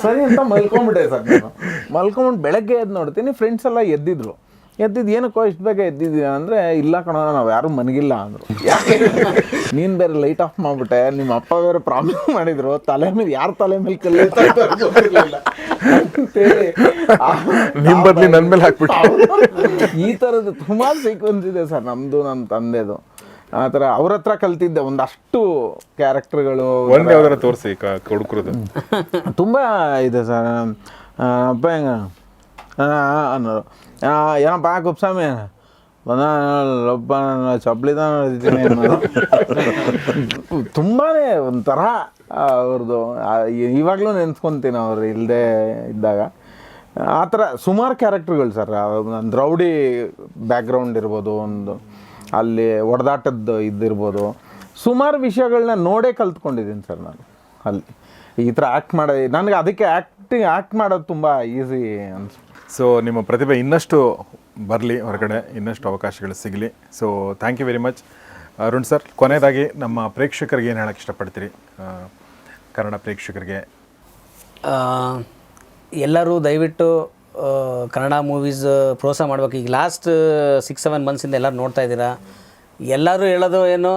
ಸರಿ ಅಂತ ಮಲ್ಕೊಂಬಿಟ್ಟೆ ಸರ್. ನಾನು ಮಲ್ಕೊಂಬಿಟ್ಟು ಬೆಳಗ್ಗೆ ಎದ್ದು ನೋಡ್ತೀನಿ, ಫ್ರೆಂಡ್ಸ್ ಎಲ್ಲ ಎದ್ದಿದ್ದು ಏನಕ್ಕೋ ಇಷ್ಟು ಬೇಗ ಎದ್ದಿದ್ದೀಯ ಅಂದರೆ, ಇಲ್ಲ ಕಣೋ ನಾವು ಯಾರೂ ಮನಗಿಲ್ಲ ಅಂದರು. ಯಾಕೆ? ನೀನು ಬೇರೆ ಲೈಟ್ ಆಫ್ ಮಾಡಿಬಿಟ್ಟೆ, ನಿಮ್ಮ ಅಪ್ಪ ಬೇರೆ ಪ್ರಾಬ್ಲಮ್ ಮಾಡಿದ್ರು, ತಲೆ ಮೇಲೆ ಯಾರ ತಲೆ ಮೇಲೆ ಕಲ್ಲೆತ್ತಿಲ್ಲ ಅಂತೇಳಿ ನಿಮ್ಮ ಬದಲಿ ನನ್ನ ಮೇಲೆ ಹಾಕ್ಬಿಟ್ಟು. ಈ ಥರದ್ದು ಸುಮಾರು ಸೀಕ್ವೆನ್ಸ್ ಇದೆ ಸರ್ ನಮ್ಮದು, ನಮ್ಮ ತಂದೆದು. ಆ ಥರ ಅವ್ರ ಹತ್ರ ಕಲ್ತಿದ್ದೆ ಒಂದಷ್ಟು ಕ್ಯಾರೆಕ್ಟರ್ಗಳು. ಯಾವ್ದಾರ ತೋರಿಸಿ ಕೊಡುಕರದು. ತುಂಬ ಇದೆ ಸರ್. ಅಪ್ಪ ಹೆಂಗ ಅನ್ನೋರು, ಏನಪ್ಪ ಕುಪ್ಸ್ವಾಮಿ ಒಬ್ಬ ಚಪ್ಪಲಿದಾನ ನಡೀತೀನಿ ಅನ್ನೋದು. ತುಂಬಾ ಒಂಥರ ಅವ್ರದ್ದು ಇವಾಗಲೂ ನೆನೆಸ್ಕೊತೀನಿ ಅವ್ರು ಇಲ್ಲದೆ ಇದ್ದಾಗ. ಆ ಥರ ಸುಮಾರು ಕ್ಯಾರೆಕ್ಟರ್ಗಳು ಸರ್. ಒಂದು ರೌಡಿ ಬ್ಯಾಕ್ಗ್ರೌಂಡ್ ಇರ್ಬೋದು, ಒಂದು ಅಲ್ಲಿ ಹೊಡೆದಾಟದ್ದು ಇದಿರ್ಬೋದು, ಸುಮಾರು ವಿಷಯಗಳನ್ನ ನೋಡೇ ಕಲ್ತ್ಕೊಂಡಿದ್ದೀನಿ ಸರ್ ನಾನು ಅಲ್ಲಿ. ಈ ಥರ ಆ್ಯಕ್ಟ್ ಮಾಡೋದು ನನಗೆ, ಅದಕ್ಕೆ ಆ್ಯಕ್ಟ್ ಮಾಡೋದು ತುಂಬ ಈಸಿ ಅನ್ಸುತ್ತೆ. ಸೊ ನಿಮ್ಮ ಪ್ರತಿಭೆ ಇನ್ನಷ್ಟು ಬರಲಿ ಹೊರಗಡೆ, ಇನ್ನಷ್ಟು ಅವಕಾಶಗಳು ಸಿಗಲಿ. So thank you very much Arun sir. ಕೊನೆಯದಾಗಿ ನಮ್ಮ ಪ್ರೇಕ್ಷಕರಿಗೆ ಏನು ಹೇಳೋಕ್ಕೆ ಇಷ್ಟಪಡ್ತೀರಿ? ಕನ್ನಡ ಪ್ರೇಕ್ಷಕರಿಗೆ ಎಲ್ಲರೂ ದಯವಿಟ್ಟು ಕನ್ನಡ ಮೂವೀಸ್ ಪ್ರೋತ್ಸಾಹ ಮಾಡ್ಬೇಕು. ಈಗ ಲಾಸ್ಟ್ 6-7 ಮಂತ್ಸಿಂದ ಎಲ್ಲರೂ ನೋಡ್ತಾ ಇದ್ದೀರಾ. ಎಲ್ಲರೂ ಹೇಳೋದು ಏನು,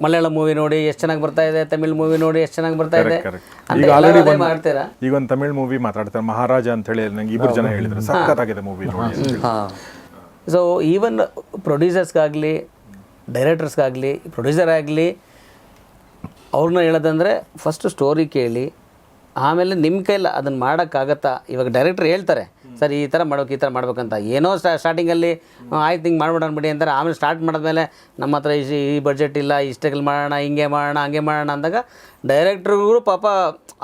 ಮಲಯಾಳಂ ಮೂವಿ ನೋಡಿ ಎಷ್ಟು ಚೆನ್ನಾಗಿ ಬರ್ತಾ ಇದೆ, ತಮಿಳ್ ಮೂವಿ ನೋಡಿ ಎಷ್ಟು ಚೆನ್ನಾಗಿ ಬರ್ತಾ ಇದೆ ಅಂತ ಮಾಡ್ತೀರಾ. ಈಗ ಒಂದು ತಮಿಳ್ ಮೂವಿ ಮಾತಾಡ್ತಾರೆ, ಮಹಾರಾಜ ಅಂತ ಹೇಳಿ ನಂಗೆ 2 ಜನ ಹೇಳಿದ್ರು, ಸಖತ್ತಾಗಿದೆ ಮೂವಿ ನೋಡಿ. ಸೊ ಈವನ್ ಪ್ರೊಡ್ಯೂಸರ್ಸ್ಗಾಗಲಿ, ಡೈರೆಕ್ಟರ್ಸ್ಗಾಗಲಿ, ಪ್ರೊಡ್ಯೂಸರ್ ಆಗಲಿ, ಅವ್ರನ್ನ ಹೇಳೋದಂದರೆ ಫಸ್ಟು ಸ್ಟೋರಿ ಕೇಳಿ, ಆಮೇಲೆ ನಿಮ್ಮ ಕೈಲಿ ಅದನ್ನು ಮಾಡೋಕ್ಕಾಗತ್ತಾ? ಇವಾಗ ಡೈರೆಕ್ಟ್ರ್ ಹೇಳ್ತಾರೆ ಸರ್ ಈ ಥರ ಮಾಡ್ಬೇಕು, ಈ ಥರ ಮಾಡ್ಬೇಕಂತ. ಏನೋ ಸ್ಟಾರ್ಟಿಂಗಲ್ಲಿ ಆಯ್ತು ಹಿಂಗೆ ಮಾಡ್ಬಿಡೋಣ ಬಿಡಿ ಅಂತಾರೆ. ಆಮೇಲೆ ಸ್ಟಾರ್ಟ್ ಮಾಡಿದ್ಮೇಲೆ ನಮ್ಮ ಹತ್ರ ಈ ಬಡ್ಜೆಟ್ ಇಲ್ಲ, ಇಷ್ಟಕ್ಕೆ ಮಾಡೋಣ, ಹಿಂಗೆ ಮಾಡೋಣ, ಹಂಗೆ ಮಾಡೋಣ ಅಂದಾಗ ಡೈರೆಕ್ಟ್ರುಗಳು ಪಾಪ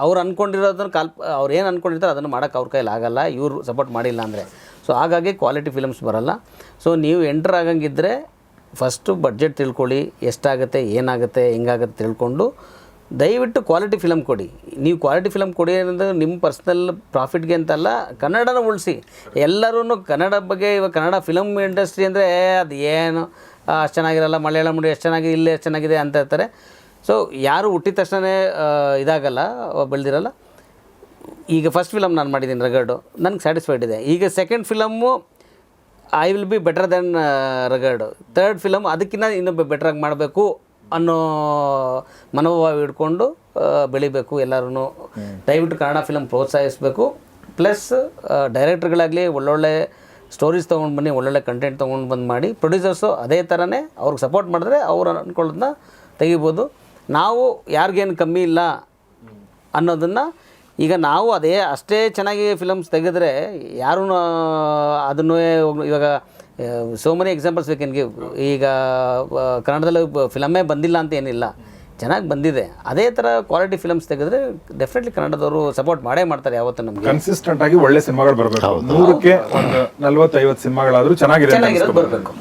ಅವ್ರು ಅಂದ್ಕೊಂಡಿರೋದನ್ನು ಅವ್ರು ಏನು ಅಂದ್ಕೊಂಡಿರ್ತಾರೆ ಅದನ್ನು ಮಾಡೋಕ್ಕೆ ಅವ್ರ ಕೈಲಿ ಆಗಲ್ಲ, ಇವರು ಸಪೋರ್ಟ್ ಮಾಡಿಲ್ಲ ಅಂದರೆ. ಸೊ ಹಾಗಾಗಿ ಕ್ವಾಲಿಟಿ ಫಿಲಮ್ಸ್ ಬರೋಲ್ಲ. ಸೊ ನೀವು ಎಂಟರ್ ಆಗಂಗಿದ್ದರೆ ಫಸ್ಟು ಬಡ್ಜೆಟ್ ತಿಳ್ಕೊಳ್ಳಿ, ಎಷ್ಟಾಗುತ್ತೆ, ಏನಾಗುತ್ತೆ, ಹೆಂಗಾಗುತ್ತೆ ತಿಳ್ಕೊಂಡು ದಯವಿಟ್ಟು ಕ್ವಾಲಿಟಿ ಫಿಲಮ್ ಕೊಡಿ. ನೀವು ಕ್ವಾಲಿಟಿ ಫಿಲಮ್ ಕೊಡಿ ಅನ್ನೋದು ನಿಮ್ಮ ಪರ್ಸ್ನಲ್ ಪ್ರಾಫಿಟ್ಗೆ ಅಂತಲ್ಲ, ಕನ್ನಡನ ಉಳಿಸಿ. ಎಲ್ಲರೂ ಕನ್ನಡ ಬಗ್ಗೆ ಇವಾಗ ಕನ್ನಡ ಫಿಲಮ್ ಇಂಡಸ್ಟ್ರಿ ಅಂದರೆ ಅದು ಏನು ಅಷ್ಟು ಚೆನ್ನಾಗಿರಲ್ಲ, ಮಲಯಾಳಂ ನೋಡಿ ಎಷ್ಟು ಚೆನ್ನಾಗಿದೆ, ಇಲ್ಲೇ ಎಷ್ಟು ಚೆನ್ನಾಗಿದೆ ಅಂತ ಇರ್ತಾರೆ. ಸೊ ಯಾರು ಹುಟ್ಟಿದ ತಕ್ಷಣ ಇದಾಗಲ್ಲ, ಬೆಳೆದಿರಲ್ಲ. ಈಗ ಫಸ್ಟ್ ಫಿಲಮ್ ನಾನು ಮಾಡಿದ್ದೀನಿ ರಗಡು, ನನಗೆ ಸ್ಯಾಟಿಸ್ಫೈಡ್ ಇದೆ. ಈಗ second film I will be better then Ragadu. Third film ಅದಕ್ಕಿಂತ ಇನ್ನೂ ಬೆಟ್ರಾಗಿ ಮಾಡಬೇಕು ಅನ್ನೋ ಮನೋಭಾವ ಹಿಡ್ಕೊಂಡು ಬೆಳಿಬೇಕು. ಎಲ್ಲರೂ ದಯವಿಟ್ಟು ಕನ್ನಡ ಫಿಲಮ್ ಪ್ರೋತ್ಸಾಹಿಸಬೇಕು. ಪ್ಲಸ್ ಡೈರೆಕ್ಟ್ರುಗಳಾಗಲಿ ಒಳ್ಳೊಳ್ಳೆ ಸ್ಟೋರೀಸ್ ತೊಗೊಂಡು ಬನ್ನಿ, ಒಳ್ಳೊಳ್ಳೆ ಕಂಟೆಂಟ್ ತೊಗೊಂಡು ಬಂದು ಮಾಡಿ. ಪ್ರೊಡ್ಯೂಸರ್ಸು ಅದೇ ಥರನೇ ಅವ್ರಿಗೆ ಸಪೋರ್ಟ್ ಮಾಡಿದ್ರೆ ಅವ್ರು ಅಂದ್ಕೊಳ್ಳೋದನ್ನ ತೆಗಿಬೋದು. ನಾವು ಯಾರಿಗೇನು ಕಮ್ಮಿ ಇಲ್ಲ ಅನ್ನೋದನ್ನು ಈಗ ನಾವು ಅಷ್ಟೇ ಚೆನ್ನಾಗಿ ಫಿಲಮ್ಸ್ ತೆಗೆದ್ರೆ ಯಾರೂ ಅದನ್ನು ಇವಾಗ so many examples we can give. ಈಗ ಕನ್ನಡದಲ್ಲಿ ಫಿಲಮೇ ಬಂದಿಲ್ಲ ಅಂತ ಏನಿಲ್ಲ, ಚೆನ್ನಾಗಿ ಬಂದಿದೆ. ಅದೇ ಥರ ಕ್ವಾಲಿಟಿ ಫಿಲಮ್ಸ್ ತೆಗೆದ್ರೆ ಡೆಫಿನೆಟ್ಲಿ ಕನ್ನಡದವರು ಸಪೋರ್ಟ್ ಮಾಡೇ ಮಾಡ್ತಾರೆ ಯಾವತ್ತೂ ನಮಗೆ. ಕನ್ಸಿಸ್ಟೆಂಟ್ ಆಗಿ ಒಳ್ಳೆ ಸಿನಿಮಾಗಳು ಬರಬೇಕು. 100ಕ್ಕೆ ಒಂದು 40-50 ಸಿನಿಮಾಗಳಾದ್ರೂ ಚೆನ್ನಾಗಿದೆ ಬರಬೇಕು.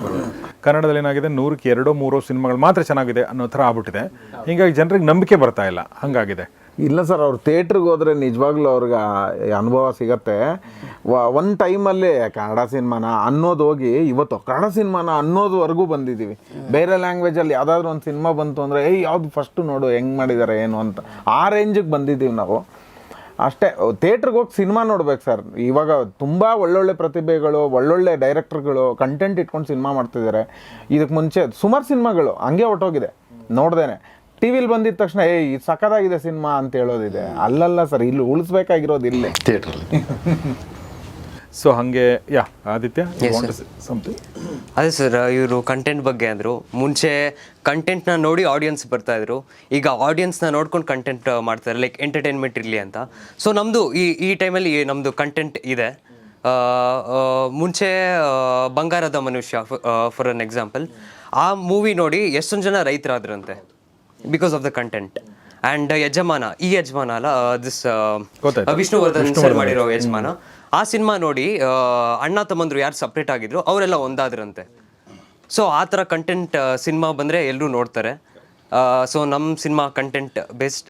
ಕನ್ನಡದಲ್ಲಿ ಏನಾಗಿದೆ 100ಕ್ಕೆ 2-3 ಸಿನಿಮಾಗಳು ಮಾತ್ರ ಚೆನ್ನಾಗಿದೆ ಅನ್ನೋ ಥರ ಆಗ್ಬಿಟ್ಟಿದೆ. ಹೀಗಾಗಿ ಜನರಿಗೆ ನಂಬಿಕೆ ಬರ್ತಾ ಇಲ್ಲ, ಹಂಗಾಗಿದೆ. ಇಲ್ಲ ಸರ್, ಅವ್ರು ಥಿಯೇಟ್ರಿಗೆ ಹೋದರೆ ನಿಜವಾಗ್ಲೂ ಅವ್ರಿಗೆ ಅನುಭವ ಸಿಗತ್ತೆ. ಒಂದು ಟೈಮಲ್ಲಿ ಕನ್ನಡ ಸಿನಿಮಾನ ಅನ್ನೋದು ಹೋಗಿ ಇವತ್ತು ಕನ್ನಡ ಸಿನಿಮಾನ ಅನ್ನೋದುವರೆಗೂ ಬಂದಿದ್ದೀವಿ. ಬೇರೆ ಲ್ಯಾಂಗ್ವೇಜಲ್ಲಿ ಯಾವುದಾದ್ರೂ ಒಂದು ಸಿನಿಮಾ ಬಂತು ಅಂದರೆ ಯಾವುದು ಫಸ್ಟು ನೋಡು ಹೆಂಗೆ ಮಾಡಿದ್ದಾರೆ ಏನು ಅಂತ, ಆ ರೇಂಜಿಗೆ ಬಂದಿದ್ದೀವಿ ನಾವು. ಅಷ್ಟೇ, ಥಿಯೇಟ್ರಿಗೆ ಹೋಗಿ ಸಿನಿಮಾ ನೋಡ್ಬೇಕು ಸರ್. ಇವಾಗ ತುಂಬ ಒಳ್ಳೊಳ್ಳೆ ಪ್ರತಿಭೆಗಳು, ಒಳ್ಳೊಳ್ಳೆ ಡೈರೆಕ್ಟರ್ಗಳು ಕಂಟೆಂಟ್ ಇಟ್ಕೊಂಡು ಸಿನಿಮಾ ಮಾಡ್ತಿದ್ದಾರೆ. ಇದಕ್ಕೆ ಮುಂಚೆ ಸುಮಾರು ಸಿನಿಮಾಗಳು ಹಂಗೆ ಹೊರಟೋಗಿದೆ ನೋಡ್ದೇನೆ. ಟಿ ವಿಲಿ ಬಂದಿದ್ದ ತಕ್ಷಣ ಇದು ಸಖತ್ತಾಗಿದೆ ಸಿನಿಮಾ ಅಂತ ಹೇಳೋದಿದೆ. ಅಲ್ಲಲ್ಲ ಸರ್, ಇಲ್ಲಿ ಉಳಿಸ್ಬೇಕಾಗಿರೋದು ಇಲ್ಲೇ ಥಿಯೇಟ್ರಲ್ಲಿ. ಸೊ ಹಾಗೆ ಆದಿತ್ಯ ಸಮಥಿಂಗ್. ಅದೇ ಸರ್, ಇವರು ಕಂಟೆಂಟ್ ಬಗ್ಗೆ ಅಂದರು. ಮುಂಚೆ ಕಂಟೆಂಟ್ನ ನೋಡಿ ಆಡಿಯನ್ಸ್ ಬರ್ತಾಯಿದ್ರು, ಈಗ ಆಡಿಯನ್ಸ್ನ ನೋಡ್ಕೊಂಡು ಕಂಟೆಂಟ್ ಮಾಡ್ತಾರೆ, ಲೈಕ್ ಎಂಟರ್ಟೈನ್ಮೆಂಟ್ ಇರಲಿ ಅಂತ. ಸೊ ನಮ್ಮದು ಈ ಟೈಮಲ್ಲಿ ನಮ್ಮದು ಕಂಟೆಂಟ್ ಇದೆ. ಮುಂಚೆ Bangarada Manushya for an example, ಆ ಮೂವಿ ನೋಡಿ ಎಷ್ಟೊಂದು ಜನ ರೈತರಾದ್ರಂತೆ because of the content. And Yajamana ಅಲ್ಲ, ದಿಸ್ ವಿಷ್ಣುವರ್ಧನ್ ಸರ್ ಮಾಡಿರೋ ಯಜಮಾನ, ಆ ಸಿನಿಮಾ ನೋಡಿ ಅಣ್ಣ ತಮ್ಮಂದ್ರು ಯಾರು ಸಪ್ರೇಟ್ ಆಗಿದ್ರು ಅವರೆಲ್ಲ ಒಂದಾದ್ರಂತೆ. ಸೊ ಆ ಥರ ಕಂಟೆಂಟ್ ಸಿನಿಮಾ ಬಂದರೆ ಎಲ್ಲರೂ ನೋಡ್ತಾರೆ. ಸೊ ನಮ್ಮ ಸಿನಿಮಾ ಕಂಟೆಂಟ್ ಬೆಸ್ಟ್.